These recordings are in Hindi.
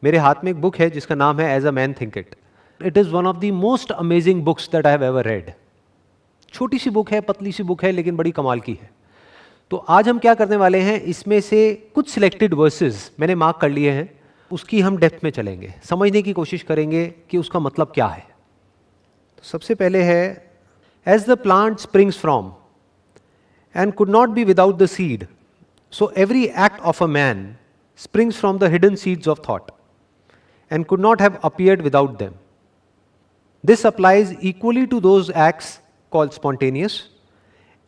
मेरे हाथ में एक बुक है जिसका नाम है as a man think it. It is one of the most amazing books that I have ever read. छोटी सी बुक है, पतली सी बुक है, लेकिन बड़ी कमाल की है. तो आज हम क्या करने वाले हैं, इसमें से कुछ सिलेक्टेड वर्सेस मैंने मार्क कर लिए हैं, उसकी हम डेप्थ में चलेंगे, समझने की कोशिश करेंगे कि उसका मतलब क्या है. तो सबसे पहले है, as the plant springs from and could not be without the seed, so every act of a man springs from the hidden seeds of thought and could not have appeared without them. This applies equally to those acts called spontaneous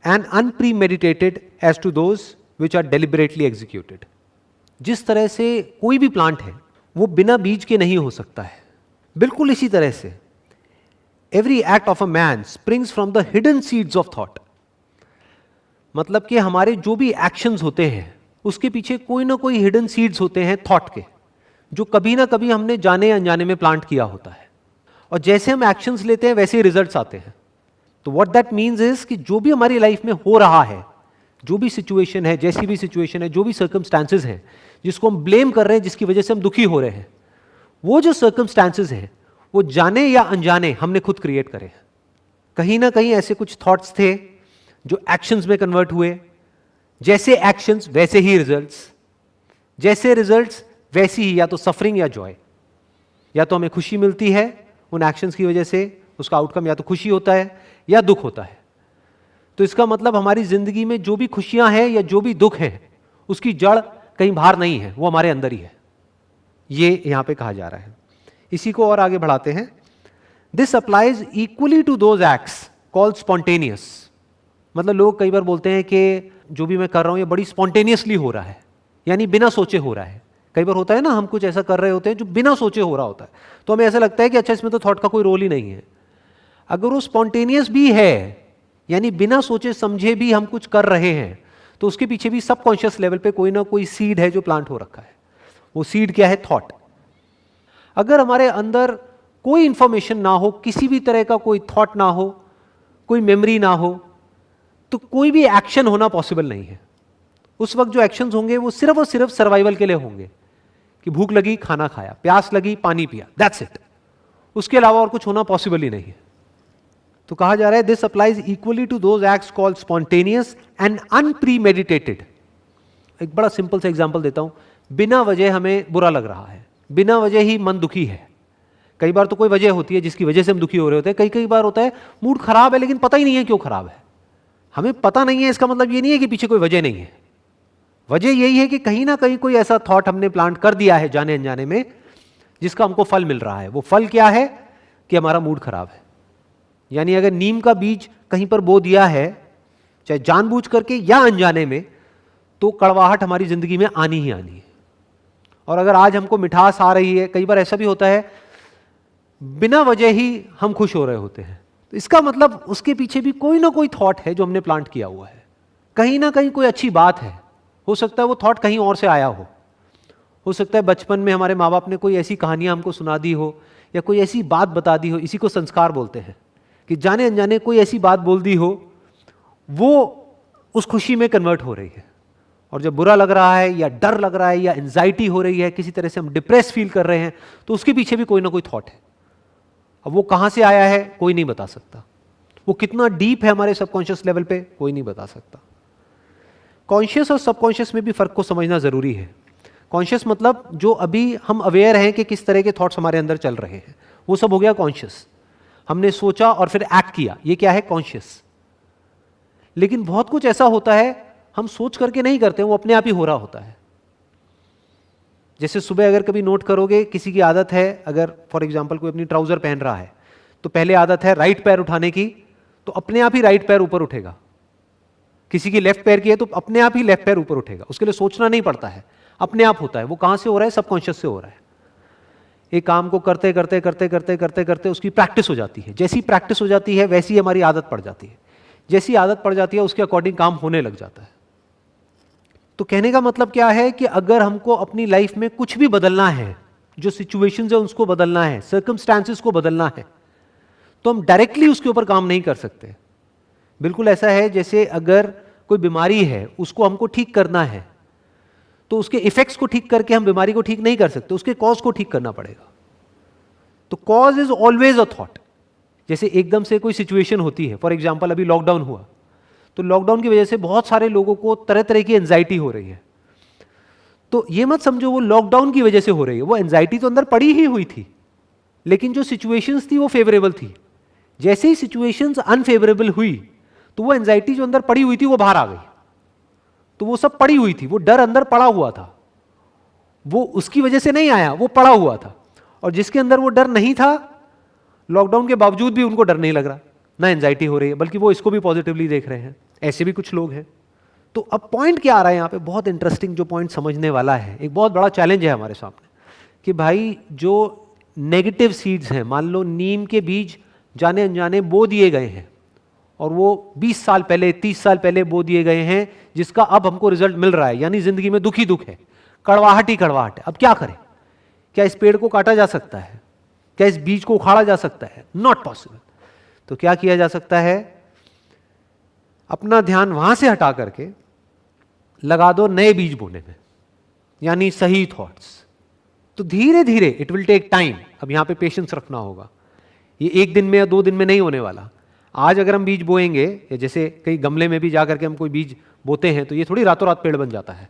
and unpremeditated as to those which are deliberately executed. जिस तरह से कोई भी प्लांट है वो बिना बीज के नहीं हो सकता है, बिल्कुल इसी तरह से every act of a man springs from the hidden seeds of thought. मतलब कि हमारे जो भी एक्शंस होते हैं उसके पीछे कोई ना कोई हिडन सीड्स होते हैं थॉट के, जो कभी ना कभी हमने जाने अनजाने में प्लांट किया होता है. और जैसे हम एक्शंस लेते हैं वैसे ही रिजल्ट्स आते हैं. तो व्हाट दैट मीन्स इज कि जो भी हमारी लाइफ में हो रहा है, जो भी सिचुएशन है, जैसी भी सिचुएशन है, जो भी सर्कमस्टांसेस हैं जिसको हम ब्लेम कर रहे हैं, जिसकी वजह से हम दुखी हो रहे हैं, वो जो सर्कमस्टांसेस हैं वो जाने या अनजाने हमने खुद क्रिएट करे हैं. कहीं ना कहीं ऐसे कुछ थॉट्स थे जो एक्शंस में कन्वर्ट हुए. जैसे एक्शंस वैसे ही रिजल्ट्स, जैसे रिजल्ट्स वैसी ही या तो सफरिंग या जॉय. या तो हमें खुशी मिलती है उन एक्शंस की वजह से, उसका आउटकम या तो खुशी होता है या दुख होता है. तो इसका मतलब हमारी जिंदगी में जो भी खुशियां हैं या जो भी दुख है उसकी जड़ कहीं बाहर नहीं है, वो हमारे अंदर ही है. ये यहां पे कहा जा रहा है. इसी को और आगे बढ़ाते हैं. This applies equally to those acts called spontaneous. मतलब लोग कई बार बोलते हैं कि जो भी मैं कर रहा हूं ये बड़ी स्पॉन्टेनियसली हो रहा है, यानी बिना सोचे हो रहा है. कई बार होता है ना, हम कुछ ऐसा कर रहे होते हैं जो बिना सोचे हो रहा होता है, तो हमें ऐसा लगता है कि अच्छा इसमें तो थॉट का कोई रोल ही नहीं है. अगर वो स्पॉन्टेनियस भी है, यानी बिना सोचे समझे भी हम कुछ कर रहे हैं, तो उसके पीछे भी सबकॉन्शियस लेवल पे कोई ना कोई सीड है जो प्लांट हो रखा है. वो सीड क्या है? थॉट. अगर हमारे अंदर कोई इंफॉर्मेशन ना हो, किसी भी तरह का कोई थॉट ना हो, कोई मेमोरी ना हो, तो कोई भी एक्शन होना पॉसिबल नहीं है. उस वक्त जो एक्शंस होंगे वो सिर्फ और सिर्फ सर्वाइवल के लिए होंगे, कि भूख लगी खाना खाया, प्यास लगी पानी पिया, दैट्स इट. उसके अलावा और कुछ होना पॉसिबल ही नहीं है. तो कहा जा रहा है this applies equally to those acts called spontaneous and unpremeditated. एक बड़ा सिंपल सा एग्जांपल देता हूं. बिना वजह हमें बुरा लग रहा है, बिना वजह ही मन दुखी है. कई बार तो कोई वजह होती है जिसकी वजह से हम दुखी हो रहे होते हैं. कई कई बार होता है मूड खराब है लेकिन पता ही नहीं है क्यों खराब है. हमें पता नहीं है, इसका मतलब ये नहीं है कि पीछे कोई वजह नहीं है. वजह यही है कि कहीं ना कहीं कोई ऐसा थॉट हमने प्लांट कर दिया है जाने अनजाने में, जिसका हमको फल मिल रहा है. वो फल क्या है? कि हमारा मूड खराब है. यानी अगर नीम का बीज कहीं पर बो दिया है, चाहे जानबूझ करके या अनजाने में, तो कड़वाहट हमारी जिंदगी में आनी ही आनी है. और अगर आज हमको मिठास आ रही है, कई बार ऐसा भी होता है बिना वजह ही हम खुश हो रहे होते हैं, तो इसका मतलब उसके पीछे भी कोई ना कोई थॉट है जो हमने प्लांट किया हुआ है. कहीं ना कहीं कोई अच्छी बात है. हो सकता है वो थॉट कहीं और से आया हो सकता है बचपन में हमारे माँ बाप ने कोई ऐसी कहानियां हमको सुना दी हो, या कोई ऐसी बात बता दी हो. इसी को संस्कार बोलते हैं, कि जाने अनजाने कोई ऐसी बात बोल दी हो, वो उस खुशी में कन्वर्ट हो रही है. और जब बुरा लग रहा है या डर लग रहा है या एंजाइटी हो रही है, किसी तरह से हम डिप्रेस फील कर रहे हैं, तो उसके पीछे भी कोई ना कोई थॉट है. अब वो कहां से आया है कोई नहीं बता सकता. वो कितना डीप है हमारे सबकॉन्शियस लेवल पे कोई नहीं बता सकता. कॉन्शियस और सबकॉन्शियस में भी फर्क को समझना जरूरी है. कॉन्शियस मतलब जो अभी हम अवेयर हैं कि किस तरह के थॉट्स हमारे अंदर चल रहे हैं, वो सब हो गया कॉन्शियस. हमने सोचा और फिर एक्ट किया, ये क्या है? कॉन्शियस. लेकिन बहुत कुछ ऐसा होता है हम सोच करके नहीं करते, वो अपने आप ही हो रहा होता है. जैसे सुबह अगर कभी नोट करोगे, किसी की आदत है, अगर फॉर एग्जांपल कोई अपनी ट्राउजर पहन रहा है, तो पहले आदत है राइट पैर उठाने की, तो अपने आप ही राइट पैर ऊपर उठेगा. किसी की लेफ्ट पैर की है तो अपने आप ही लेफ्ट पैर ऊपर उठेगा. उसके लिए सोचना नहीं पड़ता है, अपने आप होता है. वो कहां से हो रहा है? सबकॉन्शियस से हो रहा है. एक काम को करते करते करते करते करते करते उसकी प्रैक्टिस हो जाती है. जैसी प्रैक्टिस हो जाती है वैसी हमारी आदत पड़ जाती है. जैसी आदत पड़ जाती है उसके अकॉर्डिंग काम होने लग जाता है. तो कहने का मतलब क्या है कि अगर हमको अपनी लाइफ में कुछ भी बदलना है, जो सिचुएशंस है उसको बदलना है, सर्कमस्टांसेस को बदलना है, तो हम डायरेक्टली उसके ऊपर काम नहीं कर सकते. बिल्कुल ऐसा है जैसे अगर कोई बीमारी है उसको हमको ठीक करना है, तो तो उसके इफेक्ट्स को ठीक करके हम बीमारी को ठीक नहीं कर सकते, उसके कॉज को ठीक करना पड़ेगा। तो cause is always a thought. जैसे एकदम से कोई सिचुएशन होती है, फॉर एग्जाम्पल अभी लॉकडाउन हुआ, तो लॉकडाउन की वजह से बहुत सारे लोगों को तरह तरह की एंजाइटी हो रही है। तो ये मत समझो वो लॉकडाउन की वजह से हो रही है, वो एंजाइटी तो अंदर पड़ी ही हुई थी, लेकिन जो सिचुएशंस थी वो फेवरेबल थी। जैसे ही सिचुएशंस अनफेवरेबल हुई तो वो एंजाइटी जो अंदर पड़ी हुई थी वो बाहर आ गई। तो वो सब पड़ी हुई थी, वो डर अंदर पड़ा हुआ था, वो उसकी वजह से नहीं आया, वो पड़ा हुआ था। और जिसके अंदर वो डर नहीं था, लॉकडाउन के बावजूद भी उनको डर नहीं लग रहा, ना एंजाइटी हो रही है, बल्कि वो इसको भी पॉजिटिवली देख रहे हैं। ऐसे भी कुछ लोग हैं। तो अब पॉइंट क्या आ रहा है यहाँ पे, बहुत इंटरेस्टिंग जो पॉइंट समझने वाला है, एक बहुत बड़ा चैलेंज है हमारे सामने कि भाई जो नेगेटिव सीड्स हैं, मान लो नीम के बीज जाने अनजाने बो दिए गए हैं और वो 20 साल पहले 30 साल पहले बो दिए गए हैं, जिसका अब हमको रिजल्ट मिल रहा है, यानी जिंदगी में दुख ही दुख है, कड़वाहट ही कड़वाहट है। अब क्या करें? क्या इस पेड़ को काटा जा सकता है? क्या इस बीज को उखाड़ा जा सकता है? Not possible. तो क्या किया जा सकता है? अपना ध्यान वहां से हटा करके लगा दो नए बीज बोने में, यानी सही थॉट्स। तो धीरे धीरे, इट विल टेक टाइम। अब यहां पे पेशेंस रखना होगा, ये 1 दिन में या 2 दिन में नहीं होने वाला। आज अगर हम बीज बोएंगे, या जैसे कई गमले में भी जा करके हम कोई बीज बोते हैं, तो ये थोड़ी रातों रात पेड़ बन जाता है।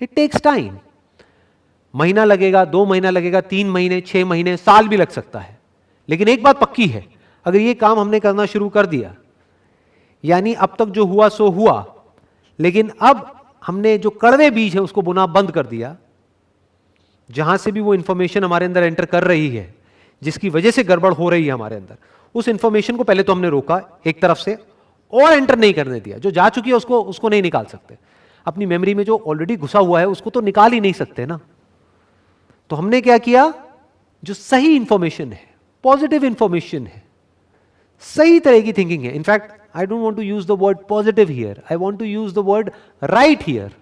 It takes time. महीना लगेगा, 2 महीना लगेगा, 3 महीने, 6 महीने, साल भी लग सकता है। लेकिन एक बात पक्की है, अगर ये काम हमने करना शुरू कर दिया, यानी अब तक जो हुआ सो हुआ, लेकिन अब हमने जो कड़वे बीज है उसको बोना बंद कर दिया, जहां से भी वो इंफॉर्मेशन हमारे अंदर एंटर कर रही है, जिसकी वजह से गड़बड़ हो रही है हमारे अंदर, उस इंफॉर्मेशन को पहले तो हमने रोका एक तरफ से, और एंटर नहीं करने दिया। जो जा चुकी है उसको नहीं निकाल सकते। अपनी मेमोरी में जो ऑलरेडी घुसा हुआ है उसको तो निकाल ही नहीं सकते ना। तो हमने क्या किया, जो सही इंफॉर्मेशन है, पॉजिटिव इंफॉर्मेशन है, सही तरह की थिंकिंग है, in fact I don't want to use the word positive here, I want to use the word right here.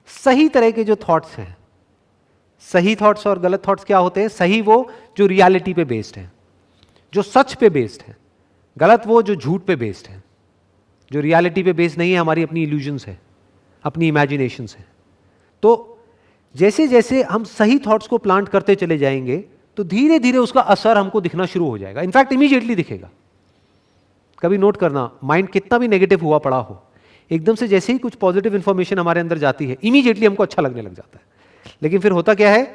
सही तरह के जो थॉट्स हैं, सही थॉट्स और गलत थॉट्स क्या होते हैं? सही वो जो रियलिटी पे बेस्ड है, जो सच पे बेस्ड है, गलत वो जो झूठ पे बेस्ड है, जो रियलिटी पे बेस्ड नहीं है, हमारी अपनी इल्यूजन्स है, अपनी इमेजिनेशंस है। तो जैसे जैसे हम सही थॉट्स को प्लांट करते चले जाएंगे, तो धीरे धीरे उसका असर हमको दिखना शुरू हो जाएगा। इनफैक्ट इमीडिएटली दिखेगा। कभी नोट करना, माइंड कितना भी नेगेटिव हुआ पड़ा हो, एकदम से जैसे ही कुछ पॉजिटिव इंफॉर्मेशन हमारे अंदर जाती है, इमीडिएटली हमको अच्छा लगने लग जाता है। लेकिन फिर होता क्या है,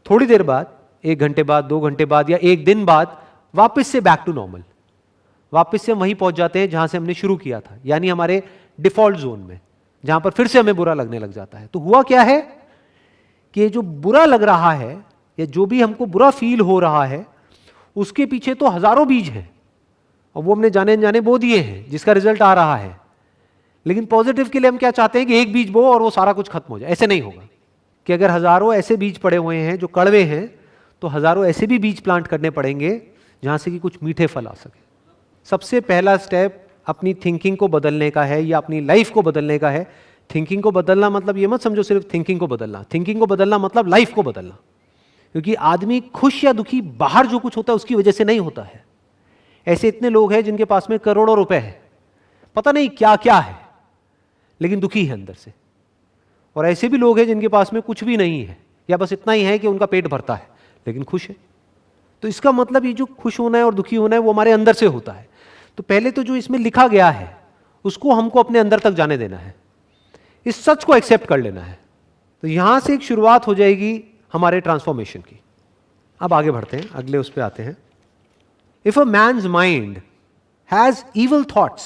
थोड़ी देर बाद, 1 घंटे बाद, 2 घंटे बाद, या 1 दिन बाद, वापस से बैक टू नॉर्मल, वापस से हम वहीं पहुंच जाते हैं जहां से हमने शुरू किया था, यानी हमारे डिफॉल्ट जोन में, जहां पर फिर से हमें बुरा लगने लग जाता है। तो हुआ क्या है कि जो बुरा लग रहा है, या जो भी हमको बुरा फील हो रहा है, उसके पीछे तो हजारों बीज हैं, और वो हमने जाने अनजाने बो दिए हैं, जिसका रिजल्ट आ रहा है। लेकिन पॉजिटिव के लिए हम क्या चाहते हैं कि एक बीज बो और वो सारा कुछ खत्म हो जाए। ऐसे नहीं होगा कि अगर हजारों ऐसे बीज पड़े हुए हैं जो कड़वे हैं, तो हजारों ऐसे भी बीज प्लांट करने पड़ेंगे जहां से कि कुछ मीठे फल आ सके। सबसे पहला स्टेप अपनी थिंकिंग को बदलने का है, या अपनी लाइफ को बदलने का है। थिंकिंग को बदलना मतलब ये मत समझो सिर्फ थिंकिंग को बदलना, थिंकिंग को बदलना मतलब लाइफ को बदलना। क्योंकि आदमी खुश या दुखी बाहर जो कुछ होता है उसकी वजह से नहीं होता है। ऐसे इतने लोग हैं जिनके पास में करोड़ों रुपए है, पता नहीं क्या क्या है, लेकिन दुखी है अंदर से। और ऐसे भी लोग हैं जिनके पास में कुछ भी नहीं है, या बस इतना ही है कि उनका पेट भरता है, लेकिन खुश है। तो इसका मतलब ये जो खुश होना है और दुखी होना है वो हमारे अंदर से होता है। तो पहले तो जो इसमें लिखा गया है उसको हमको अपने अंदर तक जाने देना है, इस सच को एक्सेप्ट कर लेना है। तो यहां से एक शुरुआत हो जाएगी हमारे ट्रांसफॉर्मेशन की। अब आगे बढ़ते हैं, अगले उस पर आते हैं। If a man's mind has evil thoughts,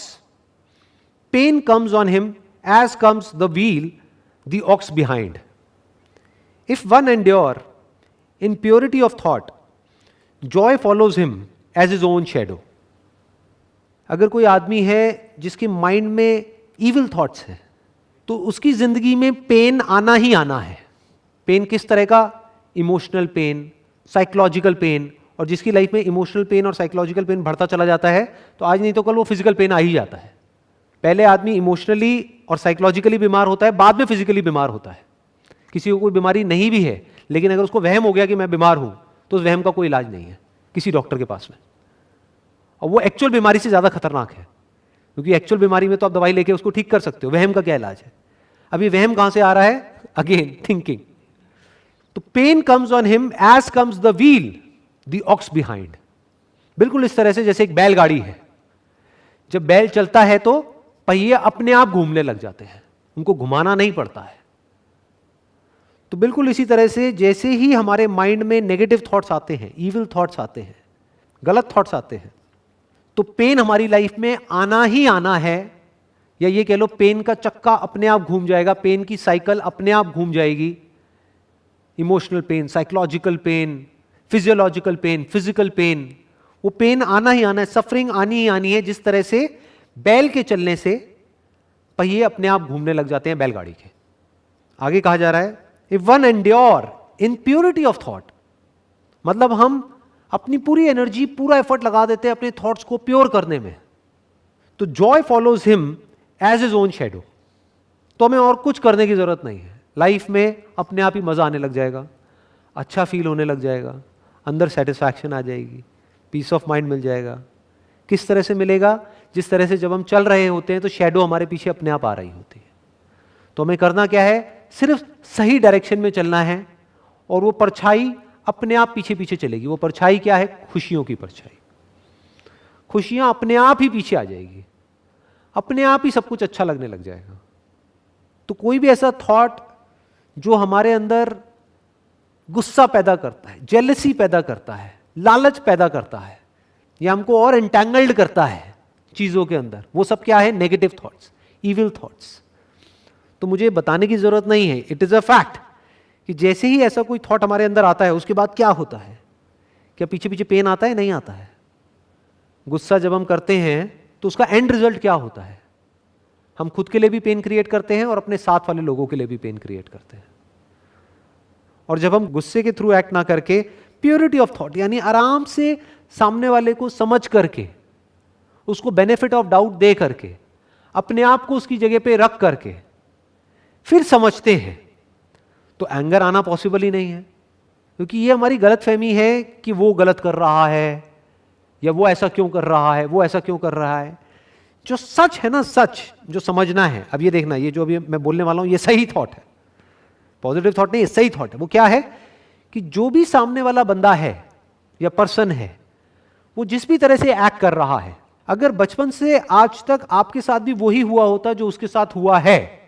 pain comes on him as comes the wheel the ox behind. If one endure in purity of thought, joy follows him as his own shadow. अगर कोई आदमी है जिसके माइंड में इविल थॉट्स हैं, तो उसकी जिंदगी में पेन आना ही आना है। पेन किस तरह का? Emotional pain, psychological pen. और जिसकी लाइफ में इमोशनल पेन और साइकोलॉजिकल पेन बढ़ता चला जाता है, तो आज नहीं तो कल वो फिजिकल पेन आ ही जाता है। पहले आदमी इमोशनली और साइकोलॉजिकली बीमार होता है, बाद में फिजिकली बीमार होता है। किसी को कोई बीमारी नहीं भी है, लेकिन अगर उसको वहम हो गया कि मैं बीमार हूं, तो उस वहम का कोई इलाज नहीं है किसी डॉक्टर के पास में। और वो एक्चुअल बीमारी से ज्यादा खतरनाक है, क्योंकि एक्चुअल बीमारी में तो आप दवाई लेके उसको ठीक कर सकते हो, वहम का क्या इलाज है। अब ये वहम कहां से आ रहा है? Again thinking. तो pain comes on him as comes the wheel the ox behind. बिल्कुल इस तरह से जैसे एक बैलगाड़ी है, जब बैल चलता है तो पहिए अपने आप घूमने लग जाते हैं, उनको घुमाना नहीं पड़ता है। तो बिल्कुल इसी तरह से जैसे ही हमारे माइंड में नेगेटिव थॉट्स आते हैं, इविल थॉट्स आते हैं, गलत थॉट्स आते हैं, तो पेन हमारी लाइफ में आना ही आना है, या ये कह लो पेन का चक्का अपने आप घूम जाएगा, पेन की साइकिल अपने आप घूम जाएगी। Emotional pain, psychological pain, physiological pain, physical pain, वो पेन आना ही आना है, सफरिंग आनी ही आनी है। जिस तरह से बैल के चलने से पहिए अपने आप घूमने लग जाते हैं बैलगाड़ी के। आगे कहा जा रहा है if one endure in purity of thought, मतलब हम अपनी पूरी एनर्जी, पूरा एफर्ट लगा देते हैं अपने थॉट्स को प्योर करने में, तो joy follows him as his own shadow. तो हमें और कुछ करने की जरूरत नहीं है, लाइफ में अपने आप ही मजा आने लग जाएगा, अच्छा फील होने लग जाएगा, अंदर सेटिस्फैक्शन आ जाएगी, पीस ऑफ माइंड मिल जाएगा। किस तरह से मिलेगा? जिस तरह से जब हम चल रहे होते हैं तो शैडो हमारे पीछे अपने आप आ रही होती है। तो हमें करना क्या है? सिर्फ सही डायरेक्शन में चलना है, और वो परछाई अपने आप पीछे पीछे चलेगी। वो परछाई क्या है? खुशियों की परछाई। खुशियां अपने आप ही पीछे आ जाएगी, अपने आप ही सब कुछ अच्छा लगने लग जाएगा। तो कोई भी ऐसा थॉट जो हमारे अंदर गुस्सा पैदा करता है, जेलसी पैदा करता है, लालच पैदा करता है, या हमको और एंटैंगल्ड करता है चीजों के अंदर, वो सब क्या है? Negative thoughts, evil thoughts. तो मुझे बताने की जरूरत नहीं है, इट इज अ फैक्ट कि जैसे ही ऐसा कोई थॉट हमारे अंदर आता है उसके बाद क्या होता है? क्या पीछे पीछे पेन आता है? नहीं आता है। गुस्सा जब हम करते हैं तो उसका एंड रिजल्ट क्या होता है? हम खुद के लिए भी पेन क्रिएट करते हैं और अपने साथ वाले लोगों के लिए भी पेन क्रिएट करते हैं। और जब हम गुस्से के थ्रू एक्ट ना करके प्योरिटी ऑफ थॉट, यानी आराम से सामने वाले को समझ करके, उसको बेनिफिट ऑफ डाउट दे करके, अपने आप को उसकी जगह पे रख करके फिर समझते हैं, तो एंगर आना पॉसिबल ही नहीं है। क्योंकि ये हमारी गलत फहमी है कि वो गलत कर रहा है, या वो ऐसा क्यों कर रहा है, वो ऐसा क्यों कर रहा है। जो सच है ना, सच जो समझना है, अब ये देखना, ये जो अभी मैं बोलने वाला हूं ये सही थॉट है, पॉजिटिव थॉट नहीं, ये सही थॉट है। वो क्या है कि जो भी सामने वाला बंदा है या पर्सन है, वो जिस भी तरह से एक्ट कर रहा है, अगर बचपन से आज तक आपके साथ भी वही हुआ होता जो उसके साथ हुआ है,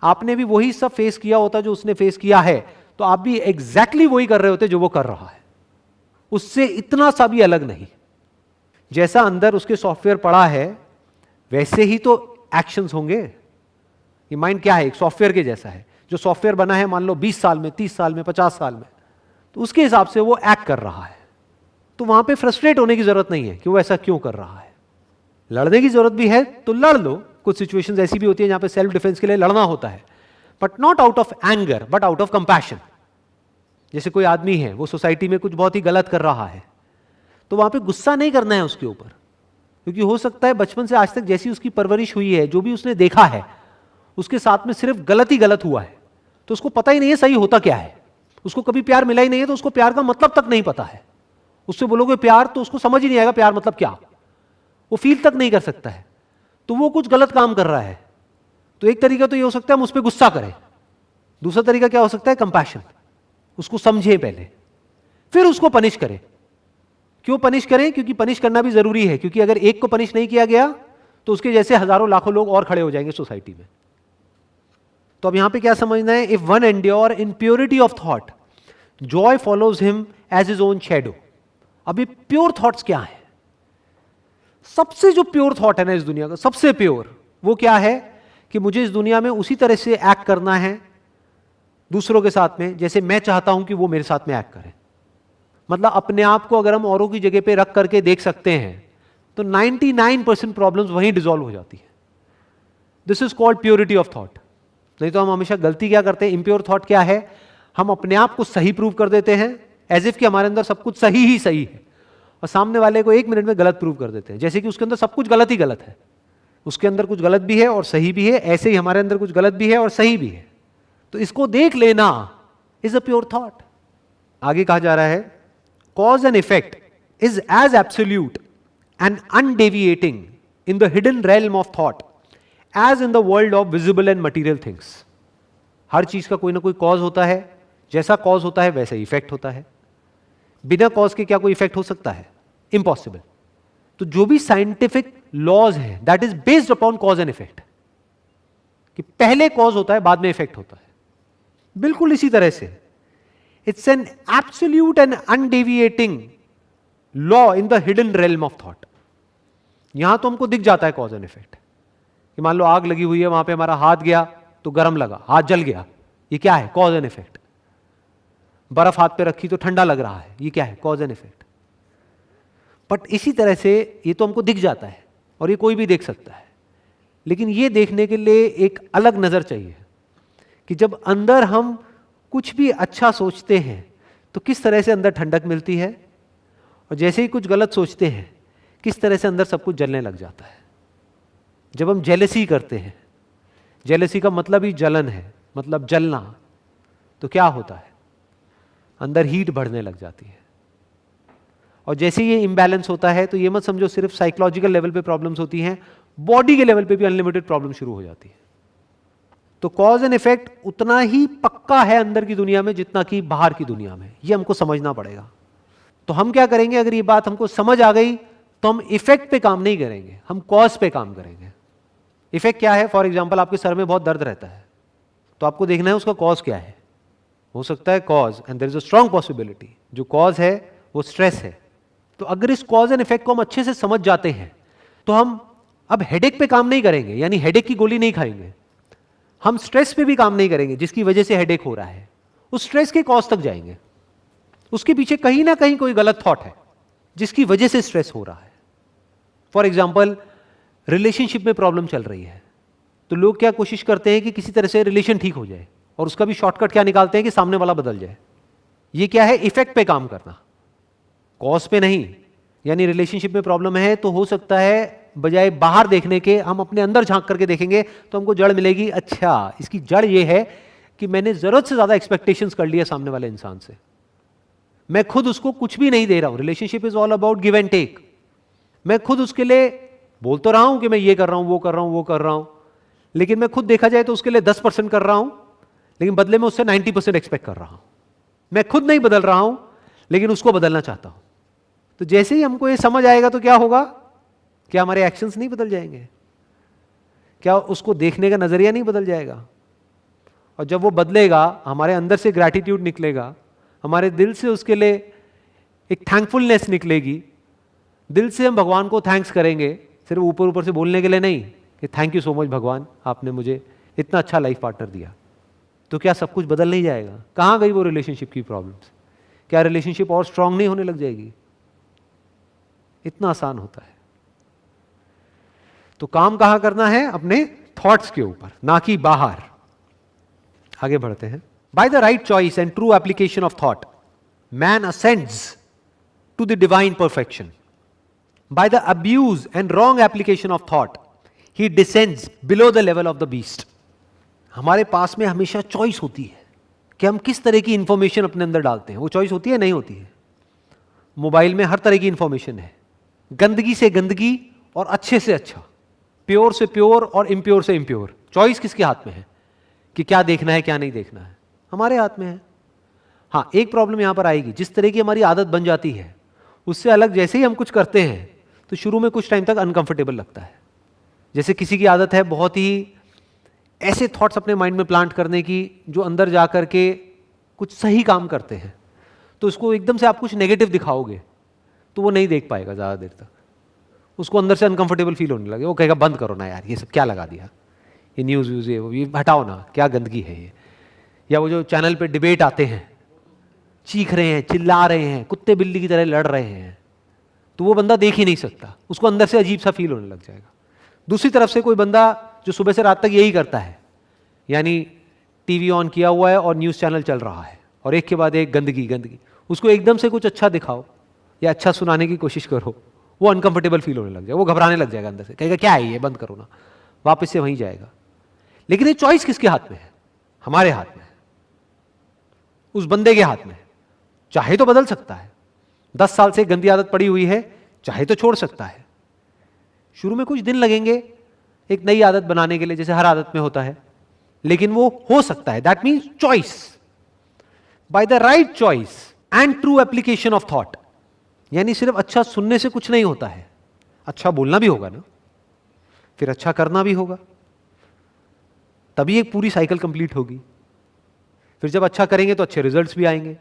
आपने भी वही सब फेस किया होता जो उसने फेस किया है, तो आप भी एग्जैक्टली वही कर रहे होते जो वो कर रहा है, उससे इतना सा भी अलग नहीं। जैसा अंदर उसके सॉफ्टवेयर पड़ा है वैसे ही तो एक्शंस होंगे। ये माइंड क्या है? एक सॉफ्टवेयर के जैसा है। जो सॉफ्टवेयर बना है मान लो 20 साल में, 30 साल में, 50 साल में, तो उसके हिसाब से वो एक्ट कर रहा है। तो वहां पे फ्रस्ट्रेट होने की जरूरत नहीं है कि वो ऐसा क्यों कर रहा है। लड़ने की जरूरत भी है तो लड़ लो, कुछ सिचुएशंस ऐसी भी होती है जहां पे सेल्फ डिफेंस के लिए लड़ना होता है, but not out of anger, but out of compassion. जैसे कोई आदमी है, वो सोसाइटी में कुछ बहुत ही गलत कर रहा है, तो वहां पे गुस्सा नहीं करना है उसके ऊपर, क्योंकि हो सकता है बचपन से आज तक जैसी उसकी परवरिश हुई है, जो भी उसने देखा है, उसके साथ में सिर्फ गलत ही गलत हुआ है, तो उसको पता ही नहीं है सही होता क्या है। उसको कभी प्यार मिला ही नहीं है, तो उसको प्यार का मतलब तक नहीं पता है। उससे बोलोगे प्यार तो उसको समझ ही नहीं आएगा प्यार मतलब क्या, वो फील तक नहीं कर सकता है। तो वो कुछ गलत काम कर रहा है। तो एक तरीका तो ये हो सकता है हम उस पर गुस्सा करें, दूसरा तरीका क्या हो सकता है? कंपैशन। उसको समझे पहले, फिर उसको पनिश करें। क्यों पनिश करें? क्योंकि पनिश करना भी जरूरी है, क्योंकि अगर एक को पनिश नहीं किया गया तो उसके जैसे हजारों लाखों लोग और खड़े हो जाएंगे सोसाइटी में। तो अब यहां पे क्या समझना है? If one endure in purity of thought, joy follows him as his own shadow. अभी प्योर थॉट्स क्या है? सबसे जो प्योर थॉट है ना इस दुनिया का, सबसे प्योर, वो क्या है कि मुझे इस दुनिया में उसी तरह से एक्ट करना है दूसरों के साथ में जैसे मैं चाहता हूं कि वो मेरे साथ में एक्ट करें। मतलब अपने आप को अगर हम औरों की जगह पे रख करके देख सकते हैं तो 99% प्रॉब्लम्स वहीं डिसॉल्व हो जाती है। This is called purity of thought. नहीं तो हम हमेशा गलती क्या करते हैं? इम्प्योर थॉट क्या है? हम अपने आप को सही प्रूव कर देते हैं, एज इफ कि हमारे अंदर सब कुछ सही ही सही है, और सामने वाले को 1 मिनट में गलत प्रूव कर देते हैं, जैसे कि उसके अंदर सब कुछ गलत ही गलत है। उसके अंदर कुछ गलत भी है और सही भी है, ऐसे ही हमारे अंदर कुछ गलत भी है और सही भी है। तो इसको देख लेना इज अ प्योर थॉट। आगे कहा जा रहा है cause and effect is as absolute and undeviating in the hidden realm of thought as in the world of visible and material things. हर चीज का कोई ना कोई कॉज होता है, जैसा कॉज होता है वैसा ही इफेक्ट होता है। बिना कॉज के क्या कोई इफेक्ट हो सकता है? इम्पॉसिबल। तो जो भी साइंटिफिक लॉज हैं that is based upon cos and effect, कि पहले कॉज होता है बाद में इफेक्ट होता है। बिल्कुल इसी तरह से it's an absolute and undeviating law in the hidden realm of thought. यहां तो हमको दिख जाता है कॉज एंड इफेक्ट, कि मान लो आग लगी हुई है, वहां पे हमारा हाथ गया तो गर्म लगा, हाथ जल गया, ये क्या है? Cause and effect. बर्फ हाथ पे रखी तो ठंडा लग रहा है, ये क्या है? Cause and effect. बट इसी तरह से ये तो हमको दिख जाता है और ये कोई भी देख सकता है, लेकिन ये देखने के लिए एक अलग नजर चाहिए कि जब अंदर हम कुछ भी अच्छा सोचते हैं तो किस तरह से अंदर ठंडक मिलती है, और जैसे ही कुछ गलत सोचते हैं किस तरह से अंदर सब कुछ जलने लग जाता है। जब हम जेलसी करते हैं, जेलसी का मतलब ही जलन है, मतलब जलना, तो क्या होता है? अंदर हीट बढ़ने लग जाती है। और जैसे ये इम्बैलेंस होता है तो ये मत समझो सिर्फ साइकोलॉजिकल लेवल पे प्रॉब्लम्स होती हैं, बॉडी के लेवल पे भी अनलिमिटेड प्रॉब्लम शुरू हो जाती है। तो कॉज एंड इफेक्ट उतना ही पक्का है अंदर की दुनिया में जितना कि बाहर की दुनिया में, ये हमको समझना पड़ेगा। तो हम क्या करेंगे, अगर ये बात हमको समझ आ गई तो हम इफेक्ट पे काम नहीं करेंगे, हम कॉज पे काम करेंगे। इफेक्ट क्या है? फॉर एग्जाम्पल आपके सर में बहुत दर्द रहता है, तो आपको देखना है उसका कॉज क्या है। हो सकता है cause, and there is a strong possibility, जो कॉज है वो स्ट्रेस है। तो अगर इस कॉज एंड इफेक्ट को हम अच्छे से समझ जाते हैं तो हम अब हेडेक पे काम नहीं करेंगे, यानी हेडेक की गोली नहीं खाएंगे। हम स्ट्रेस पे भी काम नहीं करेंगे जिसकी वजह से हेडेक हो रहा है, उस स्ट्रेस के कॉज तक जाएंगे। उसके पीछे कहीं ना कहीं कोई गलत थॉट है जिसकी वजह से स्ट्रेस हो रहा है। फॉर एग्जाम्पल रिलेशनशिप में प्रॉब्लम चल रही है, तो लोग क्या कोशिश करते हैं कि किसी तरह से रिलेशन ठीक हो जाए, और उसका भी शॉर्टकट क्या निकालते हैं कि सामने वाला बदल जाए। ये क्या है? इफेक्ट पे काम करना, कॉज पे नहीं। यानी रिलेशनशिप में प्रॉब्लम है तो हो सकता है बजाय बाहर देखने के हम अपने अंदर झांक करके देखेंगे तो हमको जड़ मिलेगी, अच्छा इसकी जड़ ये है कि मैंने जरूरत से ज्यादा एक्सपेक्टेशंस कर लिया सामने वाले इंसान से, मैं खुद उसको कुछ भी नहीं दे रहा हूं। Relationship is all about give and take. मैं खुद उसके लिए बोल तो रहा हूं कि मैं ये कर रहा हूं, वो कर रहा हूं, वो कर रहा हूं, लेकिन मैं खुद देखा जाए तो उसके लिए 10% कर रहा हूं, लेकिन बदले में उससे 90% एक्सपेक्ट कर रहा हूं। मैं खुद नहीं बदल रहा हूं लेकिन उसको बदलना चाहता हूं। तो जैसे ही हमको ये समझ आएगा तो क्या होगा? क्या हमारे एक्शंस नहीं बदल जाएंगे? क्या उसको देखने का नजरिया नहीं बदल जाएगा? और जब वो बदलेगा, हमारे अंदर से ग्रैटिट्यूड निकलेगा, हमारे दिल से उसके लिए एक थैंकफुलनेस निकलेगी, दिल से हम भगवान को थैंक्स करेंगे, सिर्फ ऊपर ऊपर से बोलने के लिए नहीं कि थैंक यू सो मच भगवान, आपने मुझे इतना अच्छा लाइफ पार्टनर दिया। तो क्या सब कुछ बदल नहीं जाएगा? कहाँ गई वो रिलेशनशिप की प्रॉब्लम्स? क्या रिलेशनशिप और स्ट्रांग नहीं होने लग जाएगी? इतना आसान होता है। तो काम कहां करना है? अपने थॉट्स के ऊपर, ना कि बाहर। आगे बढ़ते हैं। By the right choice and true application of thought man ascends to the divine perfection. By the abuse and wrong application of thought he descends below the level of the beast. हमारे पास में हमेशा चॉइस होती है कि हम किस तरह की इंफॉर्मेशन अपने अंदर डालते हैं। वो चॉइस होती है, नहीं होती है? मोबाइल में हर तरह की इंफॉर्मेशन है, गंदगी से गंदगी और अच्छे से अच्छा, प्योर से प्योर और इम्प्योर से इम्प्योर। चॉइस किसके हाथ में है कि क्या देखना है क्या नहीं देखना है? हमारे हाथ में है। हाँ, एक प्रॉब्लम यहां पर आएगी, जिस तरह की हमारी आदत बन जाती है उससे अलग जैसे ही हम कुछ करते हैं तो शुरू में कुछ टाइम तक अनकंफर्टेबल लगता है। जैसे किसी की आदत है बहुत ही ऐसे थॉट्स अपने माइंड में प्लांट करने की जो अंदर जा करके कुछ सही काम करते हैं, तो उसको एकदम से आप कुछ नेगेटिव दिखाओगे तो वो नहीं देख पाएगा ज़्यादा देर तक, उसको अंदर से अनकंफर्टेबल फील होने लगे, वो कहेगा बंद करो ना यार, ये सब क्या लगा दिया, ये न्यूज़ व्यूज़ ये हटाओ ना, क्या गंदगी है ये। या वो जो चैनल पे डिबेट आते हैं, चीख रहे हैं, चिल्ला रहे हैं, कुत्ते बिल्ली की तरह लड़ रहे हैं, तो वो बंदा देख ही नहीं सकता, उसको अंदर से अजीब सा फील होने लग जाएगा। दूसरी तरफ से कोई बंदा जो सुबह से रात तक यही करता है, यानी टीवी ऑन किया हुआ है और न्यूज़ चैनल चल रहा है और एक के बाद एक गंदगी गंदगी, उसको एकदम से कुछ अच्छा दिखाओ या अच्छा सुनाने की कोशिश करो, वो अनकंफर्टेबल फील होने लग जाएगा, वो घबराने लग जाएगा अंदर से, कहेगा क्या है ये, बंद करो ना, वापस से वहीं जाएगा। लेकिन ये चॉइस किसके हाथ में है? हमारे हाथ में है, उस बंदे के हाथ में है। चाहे तो बदल सकता है, 10 साल से गंदी आदत पड़ी हुई है, चाहे तो छोड़ सकता है। शुरू में कुछ दिन लगेंगे, एक नई आदत बनाने के लिए, जैसे हर आदत में होता है, लेकिन वो हो सकता है। That means choice, bye the right choice and true application of thought. यानी सिर्फ अच्छा सुनने से कुछ नहीं होता है, अच्छा बोलना भी होगा ना, फिर अच्छा करना भी होगा, तभी एक पूरी साइकिल कंप्लीट होगी। फिर जब अच्छा करेंगे तो अच्छे रिजल्ट्स भी आएंगे,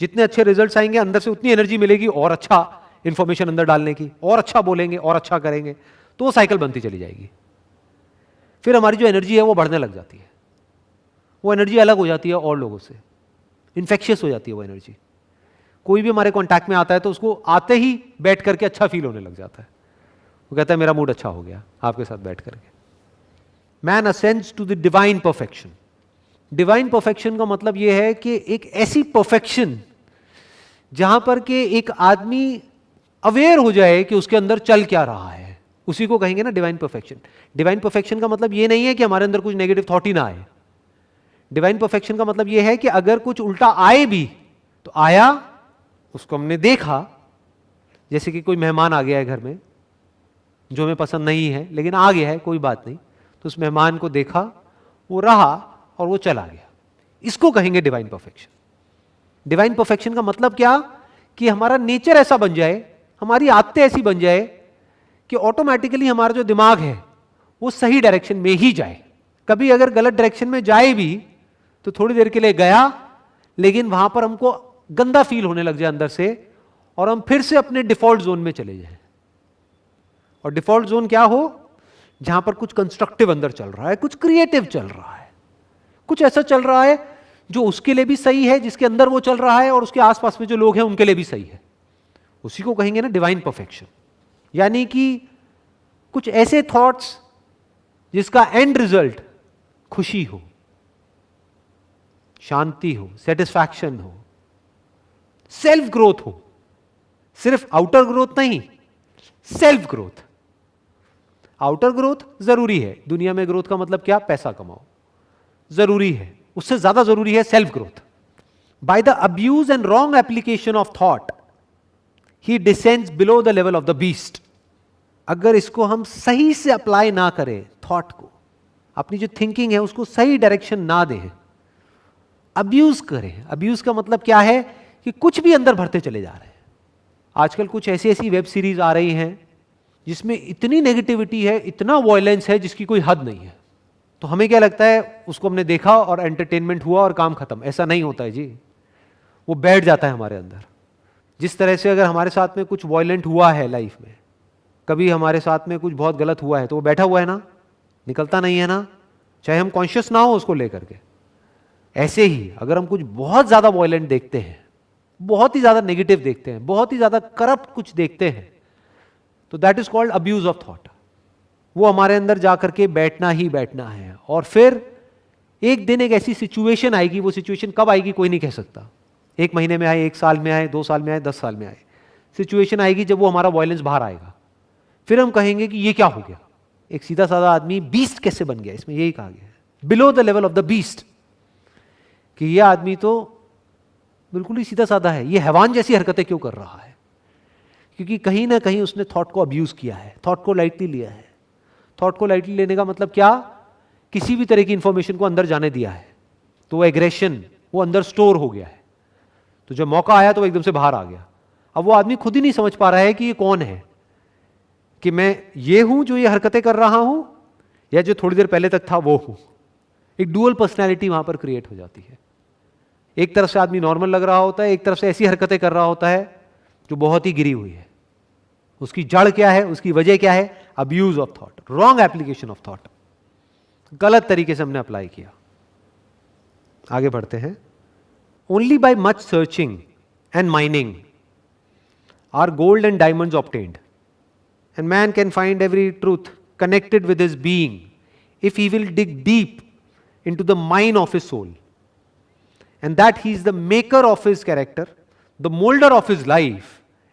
जितने अच्छे रिजल्ट्स आएंगे अंदर से उतनी एनर्जी मिलेगी और अच्छा इंफॉर्मेशन अंदर डालने की, और अच्छा बोलेंगे और अच्छा करेंगे, तो वो साइकिल बनती चली जाएगी। फिर हमारी जो एनर्जी है वो बढ़ने लग जाती है, वो एनर्जी अलग हो जाती है और लोगों से, इन्फेक्शियस हो जाती है वो एनर्जी। कोई भी हमारे कांटेक्ट में आता है तो उसको आते ही बैठ करके अच्छा फील होने लग जाता है, वो कहता है मेरा मूड अच्छा हो गया आपके साथ बैठ करके। Man ascends to the divine perfection. Divine perfection का मतलब यह है कि एक ऐसी परफेक्शन जहां पर के एक आदमी अवेयर हो जाए कि उसके अंदर चल क्या रहा है, उसी को कहेंगे ना डिवाइन परफेक्शन। डिवाइन परफेक्शन का मतलब यह नहीं है कि हमारे अंदर कुछ नेगेटिव थॉट ही ना आए। डिवाइन परफेक्शन का मतलब यह है कि अगर कुछ उल्टा आए भी तो आया, उसको हमने देखा, जैसे कि कोई मेहमान आ गया है घर में जो हमें पसंद नहीं है लेकिन आ गया है, कोई बात नहीं, तो उस मेहमान को देखा, वो रहा और वो चला गया, इसको कहेंगे डिवाइन परफेक्शन। डिवाइन परफेक्शन का मतलब क्या, कि हमारा नेचर ऐसा बन जाए, हमारी आदतें ऐसी बन जाए कि ऑटोमेटिकली हमारा जो दिमाग है वो सही डायरेक्शन में ही जाए। कभी अगर गलत डायरेक्शन में जाए भी तो थोड़ी देर के लिए गया, लेकिन वहां पर हमको गंदा फील होने लग जाए अंदर से, और हम फिर से अपने डिफॉल्ट जोन में चले जाएं। और डिफॉल्ट जोन क्या हो, जहां पर कुछ कंस्ट्रक्टिव अंदर चल रहा है, कुछ क्रिएटिव चल रहा है, कुछ ऐसा चल रहा है जो उसके लिए भी सही है, जिसके अंदर वो चल रहा है, और उसके आसपास में जो लोग हैं उनके लिए भी सही है, उसी को कहेंगे ना डिवाइन परफेक्शन। यानी कि कुछ ऐसे थॉट्स जिसका एंड रिजल्ट खुशी हो, शांति हो, सेटिस्फैक्शन हो, सेल्फ ग्रोथ हो। सिर्फ आउटर ग्रोथ नहीं, सेल्फ ग्रोथ। आउटर ग्रोथ जरूरी है, दुनिया में ग्रोथ का मतलब क्या, पैसा कमाओ, जरूरी है, उससे ज्यादा जरूरी है self growth. Bye the abuse and wrong application of thought he descends below the level of the beast. अगर इसको हम सही से अप्लाई ना करें, थॉट को, अपनी जो थिंकिंग है उसको सही डायरेक्शन ना दें, अब्यूज करें। अब्यूज का मतलब क्या है, कि कुछ भी अंदर भरते चले जा रहे हैं। आजकल कुछ ऐसी ऐसी वेब सीरीज आ रही हैं जिसमें इतनी नेगेटिविटी है, इतना वायलेंस है जिसकी कोई हद नहीं है। तो हमें क्या लगता है, उसको हमने देखा और एंटरटेनमेंट हुआ और काम खत्म। ऐसा नहीं होता है जी, वो बैठ जाता है हमारे अंदर। जिस तरह से अगर हमारे साथ में कुछ वायलेंट हुआ है लाइफ में, कभी हमारे साथ में कुछ बहुत गलत हुआ है, तो वो बैठा हुआ है ना, निकलता नहीं है ना, चाहे हम कॉन्शियस ना हो उसको लेकर के। ऐसे ही अगर हम कुछ बहुत ज्यादा वायलेंट देखते हैं, बहुत ही ज्यादा नेगेटिव देखते हैं, बहुत ही ज्यादा करप्ट कुछ देखते हैं, तो that is called abuse of thought. वो हमारे अंदर जाकर के बैठना ही बैठना है। और फिर एक दिन एक ऐसी सिचुएशन आएगी, वो सिचुएशन कब आएगी कोई नहीं कह सकता, 1 महीने में आए, 1 साल में आए, 2 साल में आए, 10 साल में आए, सिचुएशन आएगी जब वो हमारा वायलेंस बाहर आएगा। फिर हम कहेंगे कि ये क्या हो गया, एक सीधा साधा आदमी बीस्ट कैसे बन गया, इसमें यही कहा गया है, below the level of the beast, कि ये आदमी तो बिल्कुल ही सीधा साधा है, ये हैवान जैसी हरकतें क्यों कर रहा है, क्योंकि कहीं ना कहीं उसने थॉट को अब्यूज किया है, थॉट को लाइटली लिया है। थॉट को लाइटली लेने का मतलब क्या, किसी भी तरह की इंफॉर्मेशन को अंदर जाने दिया है, तो वो एग्रेशन वो अंदर स्टोर हो गया है, तो जब मौका आया तो वो एकदम से बाहर आ गया। अब वो आदमी खुद ही नहीं समझ पा रहा है कि ये कौन है, कि मैं ये हूं जो ये हरकतें कर रहा हूं, या जो थोड़ी देर पहले तक था वो हूं। एक डुअल पर्सनैलिटी वहां पर क्रिएट हो जाती है। एक तरफ से आदमी नॉर्मल लग रहा होता है, एक तरफ से ऐसी हरकतें कर रहा होता है जो बहुत ही गिरी हुई है। उसकी जड़ क्या है, उसकी वजह क्या है, abuse of thought, wrong application of thought, गलत तरीके से हमने अप्लाई किया। आगे बढ़ते हैं। Only by much searching and mining are gold and diamonds obtained, and man can find every truth connected with his being if he will dig deep into the mine of his soul, and that he is the maker of his character, the molder of his life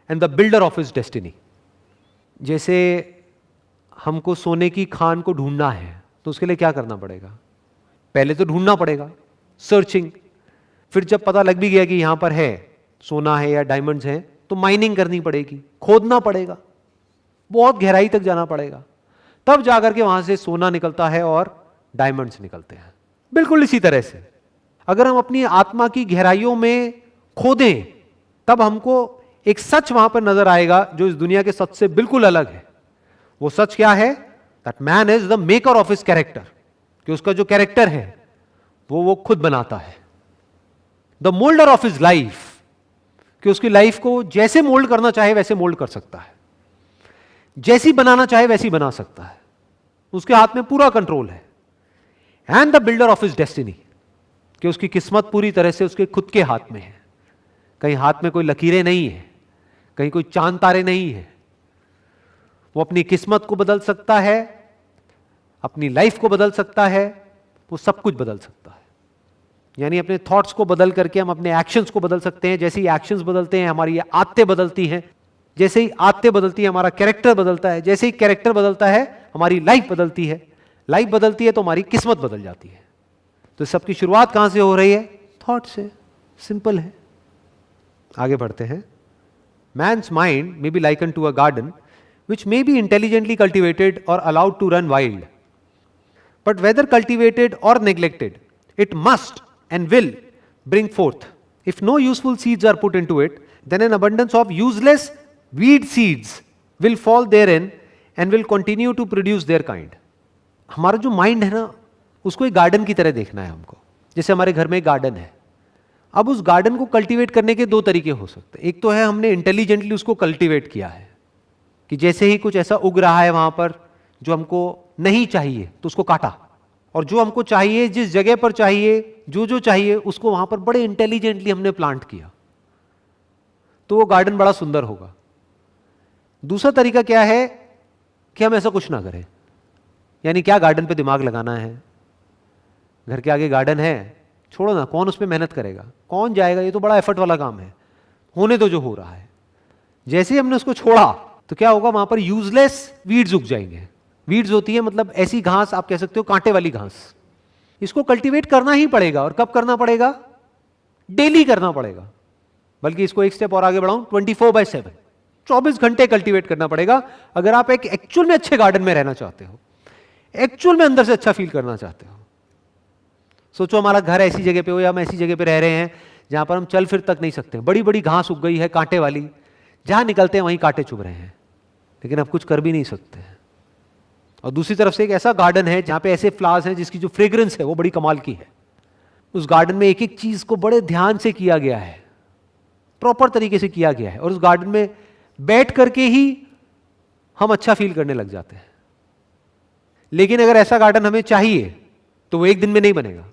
and the builder of his destiny. जैसे हमको सोने की खान को ढूंढना है तो उसके लिए क्या करना पड़ेगा, पहले तो ढूंढना पड़ेगा, सर्चिंग। फिर जब पता लग भी गया कि यहां पर है, सोना है या डायमंड्स हैं, तो माइनिंग करनी पड़ेगी, खोदना पड़ेगा, बहुत गहराई तक जाना पड़ेगा, तब जाकर के वहां से सोना निकलता है और डायमंड्स निकलते हैं। बिल्कुल इसी तरह से अगर हम अपनी आत्मा की गहराइयों में खोदें तब हमको एक सच वहां पर नजर आएगा जो इस दुनिया के सच से बिल्कुल अलग है। वो सच क्या है? That man is the maker of his character, कि उसका जो कैरेक्टर है वो खुद बनाता है। The moulder of his life, कि उसकी लाइफ को जैसे मोल्ड करना चाहे वैसे मोल्ड कर सकता है, जैसी बनाना चाहे वैसी बना सकता है, उसके हाथ में पूरा कंट्रोल है। And the builder of his destiny, कि उसकी किस्मत पूरी तरह से उसके खुद के हाथ में है। कहीं हाथ में कोई लकीरें नहीं है, कहीं कोई चांद तारे नहीं है। वो अपनी किस्मत को बदल सकता है, अपनी लाइफ को बदल सकता है, वो सब कुछ बदल सकता है। यानी अपने थॉट्स को बदल करके हम अपने एक्शंस को बदल सकते हैं। जैसे ही एक्शंस बदलते हैं हमारी आदतें बदलती हैं, जैसे ही आदतें बदलती है हमारा कैरेक्टर बदलता है, जैसे ही कैरेक्टर बदलता है हमारी लाइफ बदलती है, लाइफ बदलती है तो हमारी किस्मत बदल जाती है। तो सबकी शुरुआत कहां से हो रही है? थॉट से। सिंपल है। आगे बढ़ते हैं। Man's mind may be liken to a garden which may be intelligently cultivated or allowed to run wild. But whether cultivated or neglected, it must and will bring forth. If no useful seeds are put into it, then an abundance of useless weed seeds will fall therein and will continue to produce their kind. हमारा जो माइंड है ना, उसको एक गार्डन की तरह देखना है हमको। जैसे हमारे घर में एक गार्डन है, अब उस गार्डन को कल्टीवेट करने के दो तरीके हो सकते हैं। एक तो है हमने इंटेलिजेंटली उसको कल्टीवेट किया है, कि जैसे ही कुछ ऐसा उग रहा है वहां पर जो हमको नहीं चाहिए तो उसको काटा, और जो हमको चाहिए, जिस जगह पर चाहिए, जो चाहिए, उसको वहां पर बड़े इंटेलिजेंटली हमने प्लांट किया, तो वो गार्डन बड़ा सुंदर होगा। दूसरा तरीका क्या है कि हम ऐसा कुछ ना करें। यानी क्या गार्डन पे दिमाग लगाना है? घर के आगे गार्डन है, छोड़ो ना, कौन उस पर मेहनत करेगा, कौन जाएगा, ये तो बड़ा एफर्ट वाला काम है, होने तो जो हो रहा है। जैसे ही हमने उसको छोड़ा तो क्या होगा, वहां पर यूजलेस वीड्स उग जाएंगे। वीड्स होती है मतलब ऐसी घास, आप कह सकते हो कांटे वाली घास। इसको कल्टीवेट करना ही पड़ेगा। और कब करना पड़ेगा? डेली करना पड़ेगा। बल्कि इसको एक स्टेप और आगे बढ़ाऊं, 24/7, 24 घंटे कल्टीवेट करना पड़ेगा अगर आप एक एक्चुअल में अच्छे गार्डन में रहना चाहते हो, एक्चुअल में अंदर से अच्छा फील करना चाहते हो। सोचो हमारा घर ऐसी जगह पे हो या हम ऐसी जगह पे रह रहे हैं जहां पर हम चल फिर तक नहीं सकते, बड़ी बड़ी घास उग गई है कांटे वाली, जहां निकलते हैं वहीं कांटे चुभ रहे हैं, लेकिन अब कुछ कर भी नहीं सकते। और दूसरी तरफ से एक ऐसा गार्डन है जहां पे ऐसे फ्लावर्स हैं जिसकी जो फ्रेग्रेंस है वो बड़ी कमाल की है। उस गार्डन में एक एक चीज को बड़े ध्यान से किया गया है, प्रॉपर तरीके से किया गया है, और उस गार्डन में बैठ करके ही हम अच्छा फील करने लग जाते हैं। लेकिन अगर ऐसा गार्डन हमें चाहिए तो वो एक दिन में नहीं बनेगा।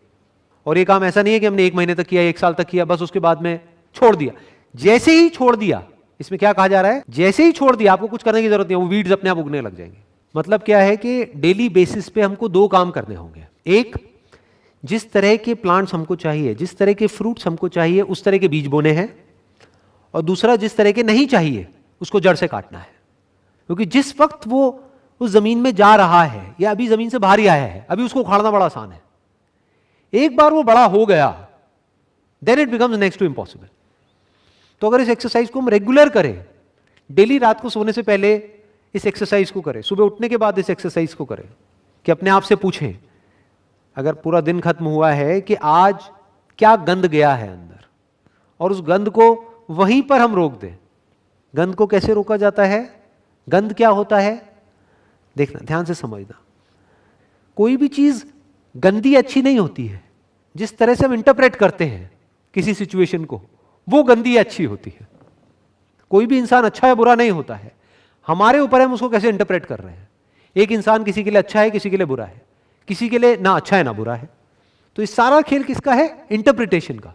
और ये काम ऐसा नहीं है कि हमने 1 महीने तक किया, 1 साल तक किया, बस उसके बाद में छोड़ दिया। जैसे ही छोड़ दिया, इसमें क्या कहा जा रहा है, जैसे ही छोड़ दिया, आपको कुछ करने की जरूरत नहीं है, वो वीड्स अपने आप उगने लग जाएंगे। मतलब क्या है कि डेली बेसिस पे हमको 2 काम करने होंगे। एक, जिस तरह के प्लांट्स हमको चाहिए, जिस तरह के फ्रूट्स हमको चाहिए, उस तरह के बीज बोने हैं। और दूसरा, जिस तरह के नहीं चाहिए उसको जड़ से काटना है। क्योंकि जिस वक्त वो उस जमीन में जा रहा है या अभी जमीन से बाहर ही आया है, अभी उसको उखाड़ना बड़ा आसान है। एक बार वो बड़ा हो गया, then it becomes next to impossible. तो अगर इस एक्सरसाइज को हम रेगुलर करें, डेली रात को सोने से पहले इस एक्सरसाइज को करें, सुबह उठने के बाद इस एक्सरसाइज को करें, कि अपने आप से पूछें, अगर पूरा दिन खत्म हुआ है, कि आज क्या गंद गया है अंदर, और उस गंद को वहीं पर हम रोक दें। गंद को कैसे रोका जाता है? गंद क्या होता है? देखना, ध्यान से समझना। कोई भी चीज गंदी अच्छी नहीं होती है। जिस तरह से हम इंटरप्रेट करते हैं किसी सिचुएशन को, वो गंदी अच्छी होती है। कोई भी इंसान अच्छा या बुरा नहीं होता है, हमारे ऊपर हम उसको कैसे इंटरप्रेट कर रहे हैं। एक इंसान किसी के लिए अच्छा है, किसी के लिए बुरा है, किसी के लिए ना अच्छा है ना बुरा है। तो इस सारा खेल किसका है? इंटरप्रिटेशन का।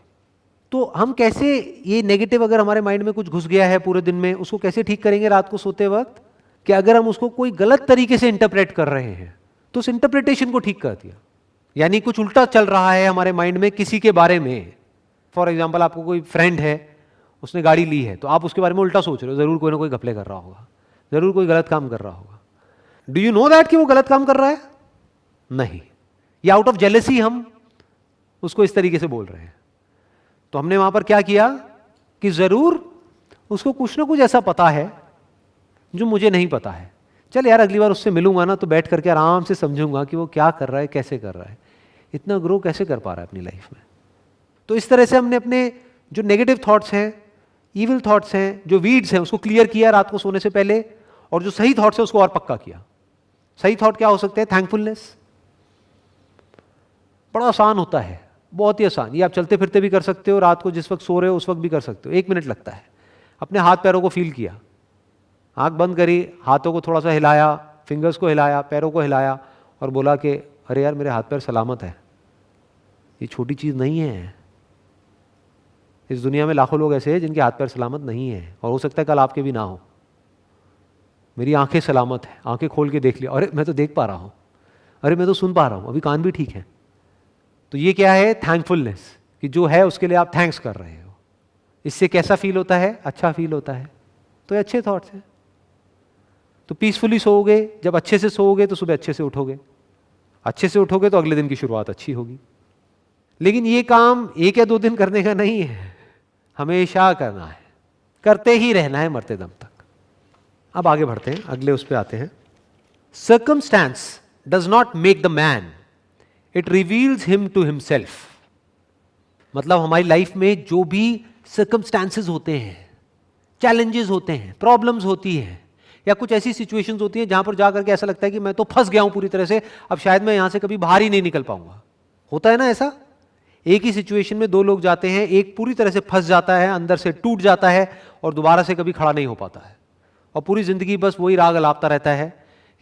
तो हम कैसे ये नेगेटिव अगर हमारे माइंड में कुछ घुस गया है पूरे दिन में, उसको कैसे ठीक करेंगे रात को सोते वक्त? कि अगर हम उसको कोई गलत तरीके से इंटरप्रेट कर रहे हैं तो उस इंटरप्रिटेशन को ठीक कर दिया। यानी कुछ उल्टा चल रहा है हमारे माइंड में किसी के बारे में। फॉर एग्जाम्पल, आपको कोई फ्रेंड है, उसने गाड़ी ली है, तो आप उसके बारे में उल्टा सोच रहे हो, जरूर कोई ना कोई घपले कर रहा होगा, जरूर कोई गलत काम कर रहा होगा। डू यू नो दैट कि वो गलत काम कर रहा है? नहीं। या आउट ऑफ जेलसी हम उसको इस तरीके से बोल रहे हैं। तो हमने वहां पर क्या किया कि जरूर उसको कुछ ना कुछ ऐसा पता है जो मुझे नहीं पता है, चल यार अगली बार उससे मिलूंगा ना तो बैठ करके आराम से समझूंगा कि वो क्या कर रहा है, कैसे कर रहा है, इतना ग्रो कैसे कर पा रहा है अपनी लाइफ में। तो इस तरह से हमने अपने जो नेगेटिव थॉट्स हैं, इविल थॉट्स हैं, जो वीड्स हैं, उसको क्लियर किया रात को सोने से पहले, और जो सही थॉट्स है उसको और पक्का किया। सही थॉट क्या हो सकते हैं? थैंकफुलनेस। बड़ा आसान होता है, बहुत ही आसान। ये आप चलते फिरते भी कर सकते हो, रात को जिस वक्त सो रहे हो उस वक्त भी कर सकते हो। 1 मिनट लगता है। अपने हाथ पैरों को फील किया, आंख बंद करी, हाथों को थोड़ा सा हिलाया, फिंगर्स को हिलाया, पैरों को हिलाया और बोला कि अरे यार मेरे हाथ पैर सलामत है। ये छोटी चीज़ नहीं है। इस दुनिया में लाखों लोग ऐसे हैं जिनके हाथ पैर सलामत नहीं है, और हो सकता है कल आपके भी ना हो। मेरी आंखें सलामत हैं, आंखें खोल के देख लिया, अरे मैं तो देख पा रहा हूँ, अरे मैं तो सुन पा रहा हूँ, अभी कान भी ठीक है। तो ये क्या है? थैंकफुलनेस, कि जो है उसके लिए आप थैंक्स कर रहे हो। इससे कैसा फील होता है? अच्छा फील होता है। तो ये अच्छे थॉट्स हैं। तो पीसफुली सोओगे, जब अच्छे से सोओगे तो सुबह अच्छे से उठोगे, अच्छे से उठोगे तो अगले दिन की शुरुआत अच्छी होगी। लेकिन ये काम 1 या 2 दिन करने का नहीं है, हमेशा करना है, करते ही रहना है मरते दम तक। अब आगे बढ़ते हैं, अगले उस पे आते हैं। Circumstance does not make the man, it reveals him to himself. मतलब हमारी लाइफ में जो भी सर्कमस्टेंसेस होते हैं, चैलेंजेस होते हैं, प्रॉब्लम्स होती हैं, या कुछ ऐसी सिचुएशंस होती हैं जहां पर जाकर के ऐसा लगता है कि मैं तो फंस गया हूं पूरी तरह से, अब शायद मैं यहां से कभी बाहर ही नहीं निकल पाऊंगा। होता है ना ऐसा? एक ही सिचुएशन में 2 लोग जाते हैं, एक पूरी तरह से फंस जाता है, अंदर से टूट जाता है और दोबारा से कभी खड़ा नहीं हो पाता है, और पूरी जिंदगी बस वही राग अलापता रहता है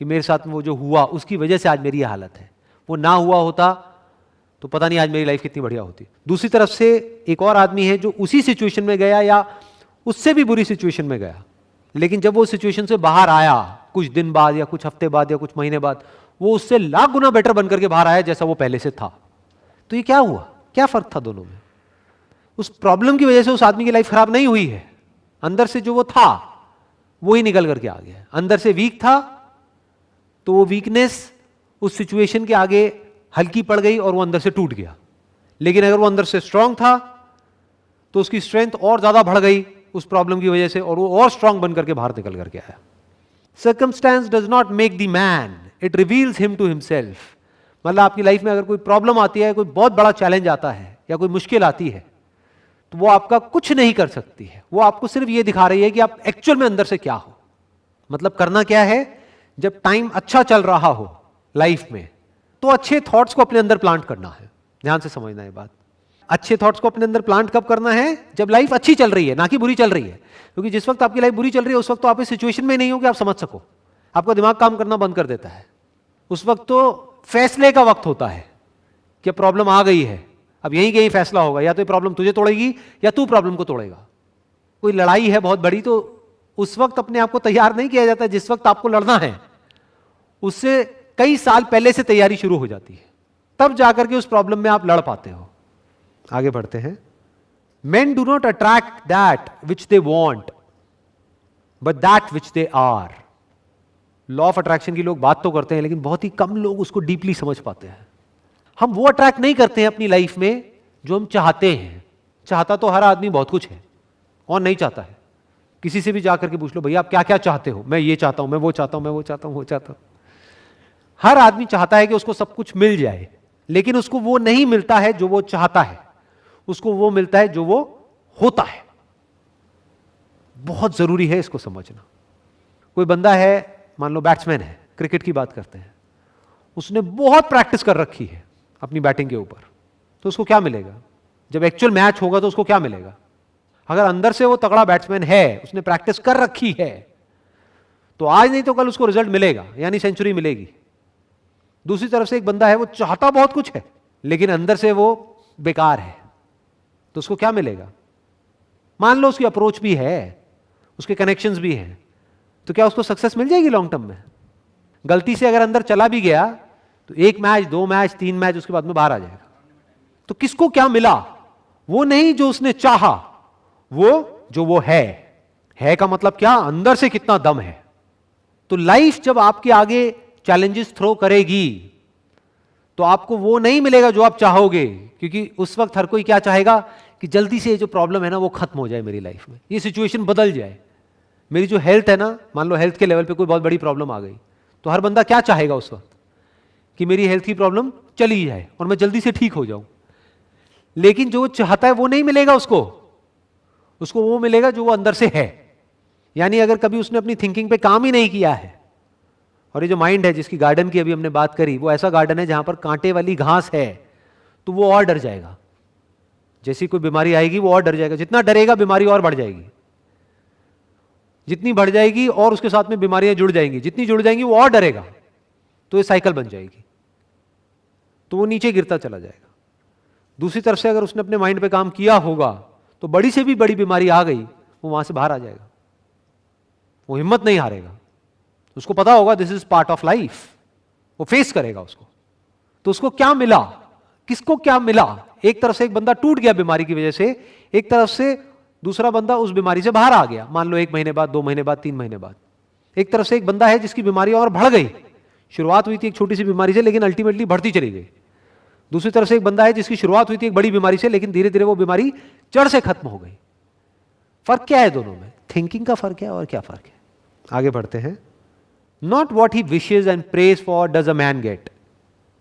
कि मेरे साथ में वो जो हुआ उसकी वजह से आज मेरी ये हालत है, वो ना हुआ होता तो पता नहीं आज मेरी लाइफ कितनी बढ़िया होती। दूसरी तरफ से एक और आदमी है जो उसी सिचुएशन में गया या उससे भी बुरी सिचुएशन में गया, लेकिन जब वो सिचुएशन से बाहर आया कुछ दिन बाद या कुछ हफ्ते बाद या कुछ महीने बाद, वो उससे लाख गुना बेटर बनकर के बाहर आया जैसा वो पहले से था। तो ये क्या हुआ? क्या फर्क था दोनों में? उस प्रॉब्लम की वजह से उस आदमी की लाइफ खराब नहीं हुई है, अंदर से जो वो था वो ही निकल करके आ गया। अंदर से वीक था तो वो वीकनेस उस सिचुएशन के आगे हल्की पड़ गई और वो अंदर से टूट गया। लेकिन अगर वो अंदर से स्ट्रांग था तो उसकी स्ट्रेंथ और ज्यादा बढ़ गई उस प्रॉब्लम की वजह से, और वो और स्ट्रांग बन करके बाहर निकल करके आया। Circumstance does not make the man, it reveals him to himself. मतलब आपकी लाइफ में अगर कोई प्रॉब्लम आती है, कोई बहुत बड़ा चैलेंज आता है या कोई मुश्किल आती है, तो वो आपका कुछ नहीं कर सकती है, वो आपको सिर्फ ये दिखा रही है कि आप एक्चुअल में अंदर से क्या हो। मतलब करना क्या है? जब टाइम अच्छा चल रहा हो लाइफ में तो अच्छे थॉट्स को अपने अंदर प्लांट करना है। ध्यान से समझना है बात। अच्छे थॉट्स को अपने अंदर प्लांट कब करना है? जब लाइफ अच्छी चल रही है, ना कि बुरी चल रही है। क्योंकि जिस वक्त आपकी लाइफ बुरी चल रही है उस वक्त तो आप इस सिचुएशन में नहीं हो कि आप समझ सको, आपका दिमाग काम करना बंद कर देता है। उस वक्त तो फैसले का वक्त होता है कि प्रॉब्लम आ गई है, अब यहीं कहीं फैसला होगा, या तो ये प्रॉब्लम तुझे तोड़ेगी या तू प्रॉब्लम को तोड़ेगा। कोई लड़ाई है बहुत बड़ी, तो उस वक्त अपने आप को तैयार नहीं किया जाता। जिस वक्त आपको लड़ना है उससे कई साल पहले से तैयारी शुरू हो जाती है, तब जाकर के उस प्रॉब्लम में आप लड़ पाते हो। आगे बढ़ते हैं। Men do not attract that which they want, but that which they are. Law of attraction की लोग बात तो करते हैं, लेकिन बहुत ही कम लोग उसको डीपली समझ पाते हैं। हम वो अट्रैक्ट नहीं करते हैं अपनी लाइफ में जो हम चाहते हैं। चाहता तो हर आदमी बहुत कुछ है, कौन नहीं चाहता है? किसी से भी जाकर के पूछ लो, भैया आप क्या क्या चाहते हो? मैं ये चाहता हूं, मैं वो चाहता हूं, मैं वो चाहता हूं, वो चाहता हूं। हर आदमी चाहता है कि उसको सब कुछ मिल जाए, लेकिन उसको वो नहीं मिलता है जो वो चाहता है, उसको वो मिलता है जो वो होता है। बहुत जरूरी है इसको समझना। कोई बंदा है, मान लो बैट्समैन है, क्रिकेट की बात करते हैं, उसने बहुत प्रैक्टिस कर रखी है अपनी बैटिंग के ऊपर, तो उसको क्या मिलेगा? जब एक्चुअल मैच होगा तो उसको क्या मिलेगा? अगर अंदर से वो तगड़ा बैट्समैन है, उसने प्रैक्टिस कर रखी है, तो आज नहीं तो कल उसको रिजल्ट मिलेगा, यानी सेंचुरी मिलेगी। दूसरी तरफ से एक बंदा है, वो चाहता बहुत कुछ है लेकिन अंदर से वो बेकार है, तो उसको क्या मिलेगा? मान लो उसकी अप्रोच भी है, उसके कनेक्शंस भी हैं, तो क्या उसको सक्सेस मिल जाएगी लॉन्ग टर्म में? गलती से अगर अंदर चला भी गया तो 1 मैच, 2 मैच, 3 मैच उसके बाद में बाहर आ जाएगा। तो किसको क्या मिला? वो नहीं जो उसने चाहा, वो जो वो है का मतलब क्या? अंदर से कितना दम है। तो लाइफ जब आपके आगे चैलेंजेस थ्रो करेगी तो आपको वो नहीं मिलेगा जो आप चाहोगे, क्योंकि उस वक्त हर कोई क्या चाहेगा कि जल्दी से ये जो प्रॉब्लम है ना वो खत्म हो जाए मेरी लाइफ में, ये सिचुएशन बदल जाए, मेरी जो हेल्थ है ना, मान लो हेल्थ के लेवल पे कोई बहुत बड़ी प्रॉब्लम आ गई, तो हर बंदा क्या चाहेगा उस वक्त कि मेरी हेल्थ की प्रॉब्लम चली जाए और मैं जल्दी से ठीक हो जाऊं। लेकिन जो चाहता है वो नहीं मिलेगा उसको, उसको वो मिलेगा जो वो अंदर से है। यानी अगर कभी उसने अपनी थिंकिंग पे काम ही नहीं किया है, और ये जो माइंड है जिसकी गार्डन की अभी हमने बात करी, वो ऐसा गार्डन है जहां पर कांटे वाली घास है, तो वो और डर जाएगा। जैसी कोई बीमारी आएगी वो और डर जाएगा, जितना डरेगा बीमारी और बढ़ जाएगी, जितनी बढ़ जाएगी और उसके साथ में बीमारियां जुड़ जाएंगी, जितनी जुड़ जाएंगी वो और डरेगा, तो ये साइकिल बन जाएगी, तो वो नीचे गिरता चला जाएगा। दूसरी तरफ से अगर उसने अपने माइंड पे काम किया होगा तो बड़ी से भी बड़ी बीमारी आ गई, वो वहां से बाहर आ जाएगा, वो हिम्मत नहीं हारेगा, उसको पता होगा this is part of life, वो फेस करेगा उसको। तो उसको क्या मिला, किसको क्या मिला? एक तरफ से एक बंदा टूट गया बीमारी की वजह से, एक तरफ से दूसरा बंदा उस बीमारी से बाहर आ गया, मान लो 1 महीने बाद, 2 महीने बाद, 3 महीने बाद। एक तरफ से एक बंदा है जिसकी बीमारी और बढ़ गई, शुरुआत हुई थी एक छोटी सी बीमारी से लेकिन अल्टीमेटली बढ़ती चली गई। दूसरी तरफ से एक बंदा है जिसकी शुरुआत हुई थी एक बड़ी बीमारी से लेकिन धीरे धीरे वो बीमारी जड़ से खत्म हो गई। फर्क क्या है दोनों में? थिंकिंग का फर्क है। और क्या फर्क है? आगे बढ़ते हैं। Not what he wishes and prays for does a man get,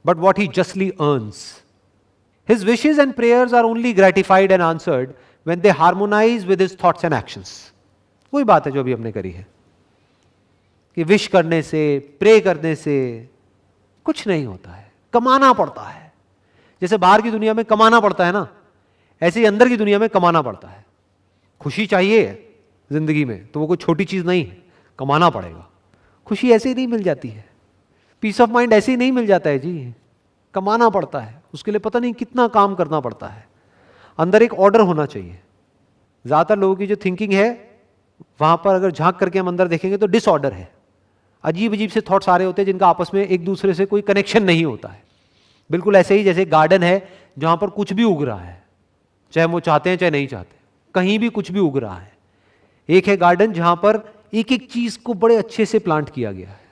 but what he justly earns. His wishes and prayers are only gratified and answered when they harmonise with his thoughts and actions. वही बात है जो अभी हमने करी है कि विश करने से, प्रे करने से कुछ नहीं होता है, कमाना पड़ता है। जैसे बाहर की दुनिया में कमाना पड़ता है ना, ऐसे ही अंदर की दुनिया में कमाना पड़ता है। खुशी चाहिए जिंदगी में तो वो कोई छोटी चीज नहीं है, कमाना पड़ेगा। खुशी ऐसे ही नहीं मिल जाती है, पीस ऑफ माइंड ऐसे ही नहीं मिल जाता है जी, कमाना पड़ता है। उसके लिए पता नहीं कितना काम करना पड़ता है। अंदर एक ऑर्डर होना चाहिए। ज्यादातर लोगों की जो थिंकिंग है वहां पर अगर झांक करके हम अंदर देखेंगे तो डिसऑर्डर है, अजीब अजीब से थॉट्स आ रहे होते हैं जिनका आपस में एक दूसरे से कोई कनेक्शन नहीं होता है। बिल्कुल ऐसे ही जैसे गार्डन है जहां पर कुछ भी उग रहा है, चाहे वो चाहते हैं चाहे नहीं चाहते, कहीं भी कुछ भी उग रहा है। एक है गार्डन जहां पर एक एक चीज को बड़े अच्छे से प्लांट किया गया है।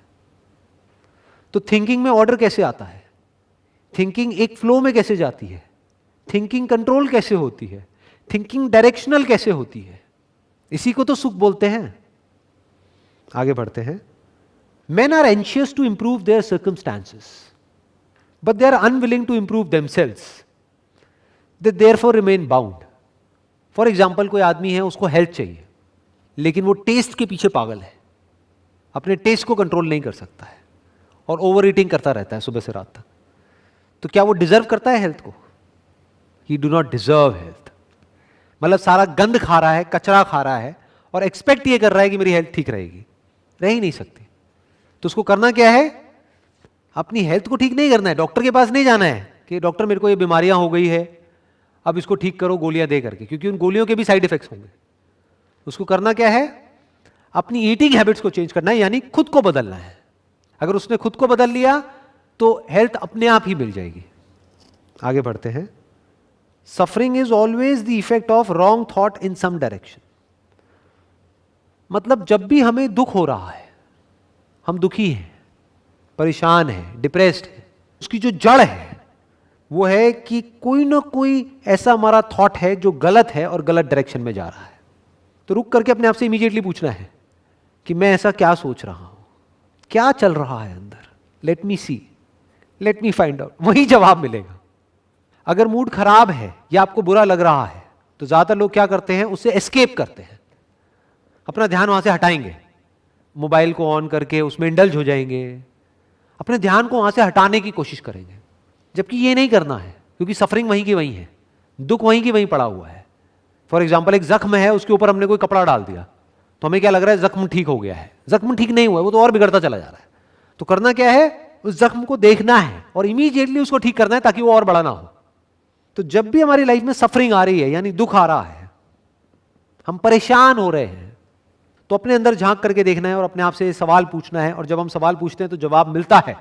तो थिंकिंग में ऑर्डर कैसे आता है? थिंकिंग एक फ्लो में कैसे जाती है? थिंकिंग कंट्रोल कैसे होती है? थिंकिंग डायरेक्शनल कैसे होती है? इसी को तो सुख बोलते हैं। आगे बढ़ते हैं। Men are anxious to improve their circumstances, but they are unwilling to improve themselves. They therefore remain bound. For example, कोई आदमी है, उसको हेल्थ चाहिए, लेकिन वो टेस्ट के पीछे पागल है, अपने टेस्ट को कंट्रोल नहीं कर सकता है और ओवर ईटिंग करता रहता है सुबह से रात तक। तो क्या वो डिजर्व करता है हेल्थ को? He do not deserve health. मतलब सारा गंद खा रहा है, कचरा खा रहा है और एक्सपेक्ट ये कर रहा है कि मेरी हेल्थ ठीक रहेगी। रह ही नहीं सकती। तो उसको करना क्या है? अपनी हेल्थ को ठीक नहीं करना है, डॉक्टर के पास नहीं जाना है कि डॉक्टर मेरे को ये बीमारियां हो गई है, अब इसको ठीक करो गोलियां दे करके, क्योंकि उन गोलियों के भी साइड इफेक्ट्स होंगे। उसको करना क्या है? अपनी ईटिंग हैबिट्स को चेंज करना है, यानी खुद को बदलना है। अगर उसने खुद को बदल लिया तो हेल्थ अपने आप ही मिल जाएगी। आगे बढ़ते हैं। Suffering is always the effect of wrong thought in some direction. मतलब जब भी हमें दुख हो रहा है, हम दुखी हैं, परेशान हैं, डिप्रेस्ड हैं, उसकी जो जड़ है वो है कि कोई ना कोई ऐसा हमारा थॉट है जो गलत है और गलत डायरेक्शन में जा रहा है। तो रुक करके अपने आप से इमीडिएटली पूछना है कि मैं ऐसा क्या सोच रहा हूं, क्या चल रहा है अंदर, लेट मी सी, लेट मी फाइंड आउट। वही जवाब मिलेगा। अगर मूड खराब है या आपको बुरा लग रहा है तो ज्यादातर लोग क्या करते हैं? उससे एस्केप करते हैं, अपना ध्यान वहां से हटाएंगे, मोबाइल को ऑन करके उसमें इंडल्ज हो जाएंगे, अपने ध्यान को वहां से हटाने की कोशिश करेंगे। जबकि ये नहीं करना है, क्योंकि सफरिंग वहीं की वहीं है, दुख वहीं की वहीं पड़ा हुआ है। फॉर एग्जाम्पल, एक जख्म है, उसके ऊपर हमने कोई कपड़ा डाल दिया तो हमें क्या लग रहा है? जख्म ठीक हो गया है। जख्म ठीक नहीं हुआ है, वो तो और बिगड़ता चला जा रहा है। तो करना क्या है? उस जख्म को देखना है और इमीडिएटली उसको ठीक करना है ताकि वो और बड़ा ना हो। तो जब भी हमारी लाइफ में सफरिंग आ रही है, यानी दुख आ रहा है, हम परेशान हो रहे हैं, तो अपने अंदर झांक करके देखना है और अपने आप से सवाल पूछना है। और जब हम सवाल पूछते हैं तो जवाब मिलता है।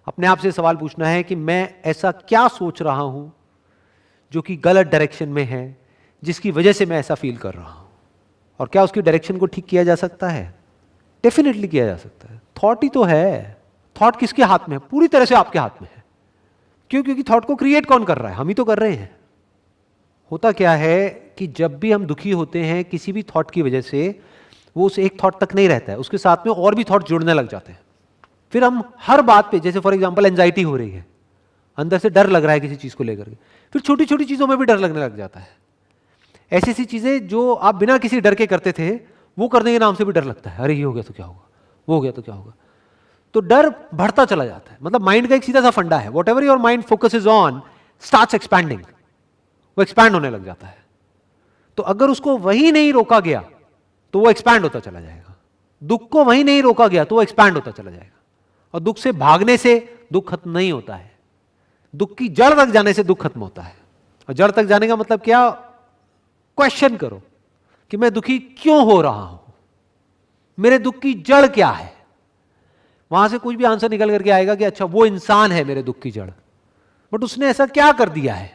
अपने आप से सवाल पूछना है कि मैं ऐसा क्या सोच रहा हूं जो कि गलत डायरेक्शन में है, जिसकी वजह से मैं ऐसा फील कर रहा हूं, और क्या उसकी डायरेक्शन को ठीक किया जा सकता है? डेफिनेटली किया जा सकता है। थॉट ही तो है। थॉट किसके हाथ में है? पूरी तरह से आपके हाथ में है। क्यों? क्योंकि थॉट को क्रिएट कौन कर रहा है? हम ही तो कर रहे हैं। होता क्या है कि जब भी हम दुखी होते हैं किसी भी थॉट की वजह से, वो उस एक थॉट तक नहीं रहता है, उसके साथ में और भी थॉट जुड़ने लग जाते हैं। फिर हम हर बात पे, जैसे फॉर एग्जांपल एंजाइटी हो रही है, अंदर से डर लग रहा है किसी चीज को लेकर के, फिर छोटी छोटी चीजों में भी डर लगने लग जाता है। ऐसी ऐसी चीजें जो आप बिना किसी डर के करते थे, वो करने के नाम से भी डर लगता है, अरे ये हो गया तो क्या होगा, वो हो गया तो क्या होगा। तो डर बढ़ता चला जाता है। मतलब माइंड का एक सीधा सा फंडा है, what ever your mind focuses on starts expanding, वो एक्सपैंड होने लग जाता है। तो अगर उसको वही नहीं रोका गया तो वो एक्सपैंड होता चला जाएगा। दुख को वही नहीं रोका गया तो वो एक्सपैंड होता चला जाएगा। और दुख से भागने से दुख खत्म नहीं होता है, दुख की जड़ तक जाने से दुख खत्म होता है। और जड़ तक जाने का मतलब क्या? क्वेश्चन करो कि मैं दुखी क्यों हो रहा हूं, मेरे दुख की जड़ क्या है। वहां से कुछ भी आंसर निकल करके आएगा कि अच्छा वो इंसान है मेरे दुख की जड़। बट उसने ऐसा क्या कर दिया है?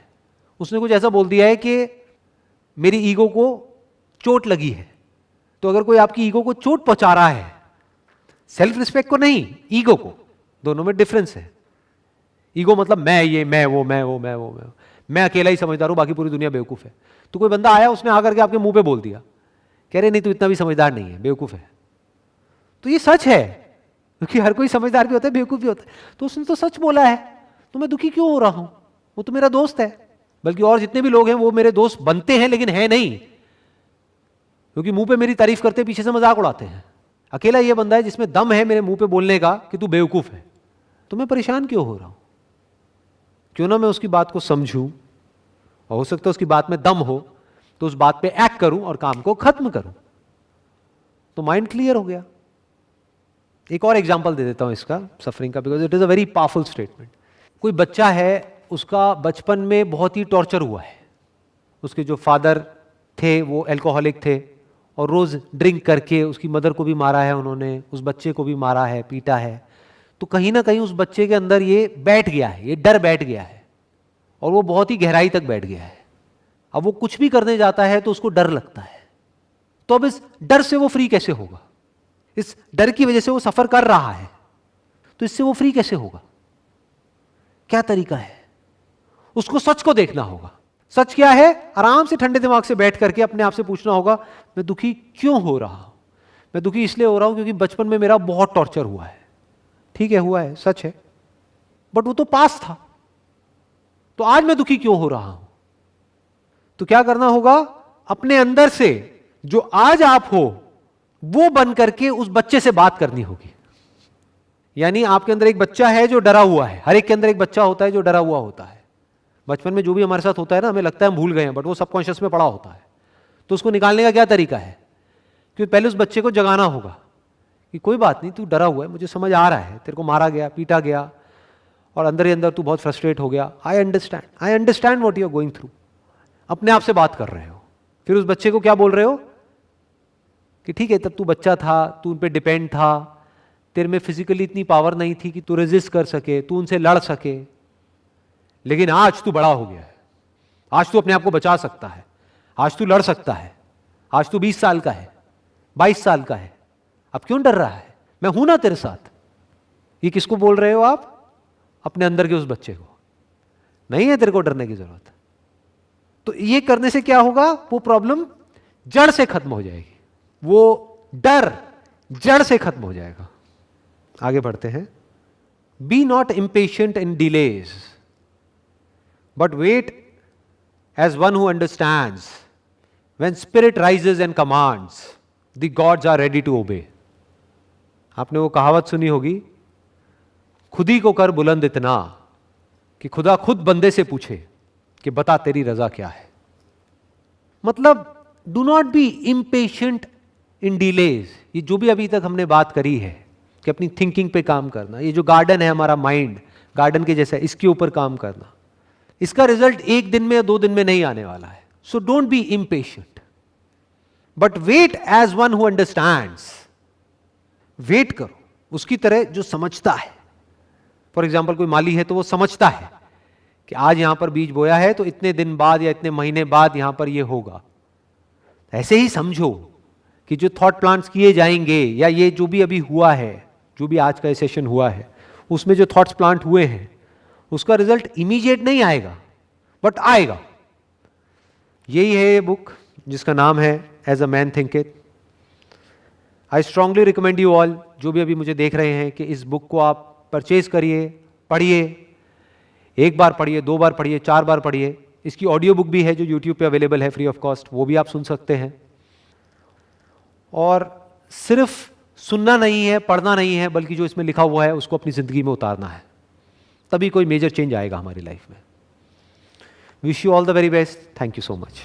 उसने कुछ ऐसा बोल दिया है कि मेरी ईगो को चोट लगी है। तो अगर कोई आपकी ईगो को चोट पहुंचा रहा है, सेल्फ रिस्पेक्ट को नहीं, ईगो को, दोनों में डिफरेंस है। ईगो मतलब मैं ये, मैं वो, मैं वो, मैं वो, मैं अकेला ही समझदार हूं, बाकी पूरी दुनिया बेवकूफ है। तो कोई बंदा आया, उसने आकर के आपके मुंह पे बोल दिया, कह रहे नहीं तू इतना भी समझदार नहीं है, बेवकूफ है। तो ये सच है, क्योंकि हर कोई समझदार भी होता है, बेवकूफ भी होता है। तो उसने तो सच बोला है, तो मैं दुखी क्यों हो रहा हूं? वो तो मेरा दोस्त है। बल्कि और जितने भी लोग हैं वो मेरे दोस्त बनते हैं, लेकिन है नहीं, क्योंकि मुंह पे मेरी तारीफ करते पीछे से मजाक उड़ाते हैं। अकेला ये बंदा है जिसमें दम है मेरे मुंह पे बोलने का कि तू बेवकूफ है। तो मैं परेशान क्यों हो रहा हूं? क्यों ना मैं उसकी बात को समझूं, और हो सकता है उसकी बात में दम हो तो उस बात पे एक्ट करूं और काम को खत्म करूं। तो माइंड क्लियर हो गया। एक और एग्जांपल दे देता हूं इसका, सफरिंग का, because it is a very powerful statement. कोई बच्चा है, उसका बचपन में बहुत ही टॉर्चर हुआ है। उसके जो फादर थे वो अल्कोहलिक थे, और रोज ड्रिंक करके उसकी मदर को भी मारा है उन्होंने, उस बच्चे को भी मारा है, पीटा है। तो कहीं ना कहीं उस बच्चे के अंदर ये बैठ गया है, ये डर बैठ गया है, और वो बहुत ही गहराई तक बैठ गया है। अब वो कुछ भी करने जाता है तो उसको डर लगता है। तो अब इस डर से वो फ्री कैसे होगा? इस डर की वजह से वो सफर कर रहा है, तो इससे वो फ्री कैसे होगा? क्या तरीका है? उसको सच को देखना होगा। सच क्या है? आराम से ठंडे दिमाग से बैठ करके अपने आप से पूछना होगा, मैं दुखी क्यों हो रहा हूं? मैं दुखी इसलिए हो रहा हूं क्योंकि बचपन में मेरा बहुत टॉर्चर हुआ है। ठीक है, हुआ है, सच है, बट वो तो पास था। तो आज मैं दुखी क्यों हो रहा हूं? तो क्या करना होगा? अपने अंदर से जो आज आप हो वो बन करके उस बच्चे से बात करनी होगी। यानी आपके अंदर एक बच्चा है जो डरा हुआ है। हर एक के अंदर एक बच्चा होता है जो डरा हुआ होता है। बचपन में जो भी हमारे साथ होता है ना, हमें लगता है हम भूल गए हैं, बट वो सबकॉन्शियस में पड़ा होता है। तो उसको निकालने का क्या तरीका है? क्योंकि पहले उस बच्चे को जगाना होगा कि कोई बात नहीं, तू डरा हुआ है, मुझे समझ आ रहा है, तेरे को मारा गया, पीटा गया, और अंदर ही अंदर तू बहुत फ्रस्ट्रेट हो गया। I understand what you are going through. अपने आप से बात कर रहे हो। फिर उस बच्चे को क्या बोल रहे हो कि ठीक है, तब तू बच्चा था, तू उन पे डिपेंड था, तेरे में फिजिकली इतनी पावर नहीं थी कि तू रेजिस्ट कर सके, तू उनसे लड़ सके, लेकिन आज तू बड़ा हो गया है, आज तू अपने आप को बचा सकता है, आज तू लड़ सकता है, आज तू 20 साल का है, 22 साल का है, अब क्यों डर रहा है? मैं हूं ना तेरे साथ। ये किसको बोल रहे हो आप? अपने अंदर के उस बच्चे को। नहीं है तेरे को डरने की जरूरत। तो ये करने से क्या होगा? वो प्रॉब्लम जड़ से खत्म हो जाएगी, वो डर जड़ से खत्म हो जाएगा। आगे बढ़ते हैं। Be not impatient in delays, but wait as one who understands when spirit rises and commands the gods are ready to obey. आपने वो कहावत सुनी होगी, खुद ही को कर बुलंद इतना कि खुदा खुद बंदे से पूछे कि बता तेरी रजा क्या है। मतलब do not be impatient in delays. ये जो भी अभी तक हमने बात करी है कि अपनी थिंकिंग पे काम करना, ये जो गार्डन है हमारा माइंड, गार्डन के जैसा, इसके ऊपर काम करना, इसका रिजल्ट एक दिन में या 2 दिन में नहीं आने वाला है। So don't be impatient, but wait as one who understands. Wait करो उसकी तरह जो समझता है। फॉर एग्जाम्पल कोई माली है तो वो समझता है कि आज यहां पर बीज बोया है तो इतने दिन बाद या इतने महीने बाद यहां पर ये होगा। ऐसे ही समझो कि जो थॉट प्लांट्स किए जाएंगे, या ये जो भी अभी हुआ है, जो भी आज का सेशन हुआ है, उसमें जो थॉट्स प्लांट हुए हैं, उसका रिजल्ट इमीडिएट नहीं आएगा, बट आएगा। यही है ये बुक जिसका नाम है as a man thinketh. I strongly recommend you all, जो भी अभी मुझे देख रहे हैं, कि इस बुक को आप परचेज करिए, पढ़िए, एक बार पढ़िए, 2 बार पढ़िए, 4 बार पढ़िए। इसकी ऑडियो बुक भी है जो यूट्यूब पे अवेलेबल है फ्री ऑफ कॉस्ट, वो भी आप सुन सकते हैं। और सिर्फ सुनना नहीं है, पढ़ना नहीं है, बल्कि जो इसमें लिखा हुआ है उसको अपनी ज़िंदगी में उतारना है, तभी कोई मेजर चेंज आएगा हमारी लाइफ में। Wish you all the very best. Thank you so much.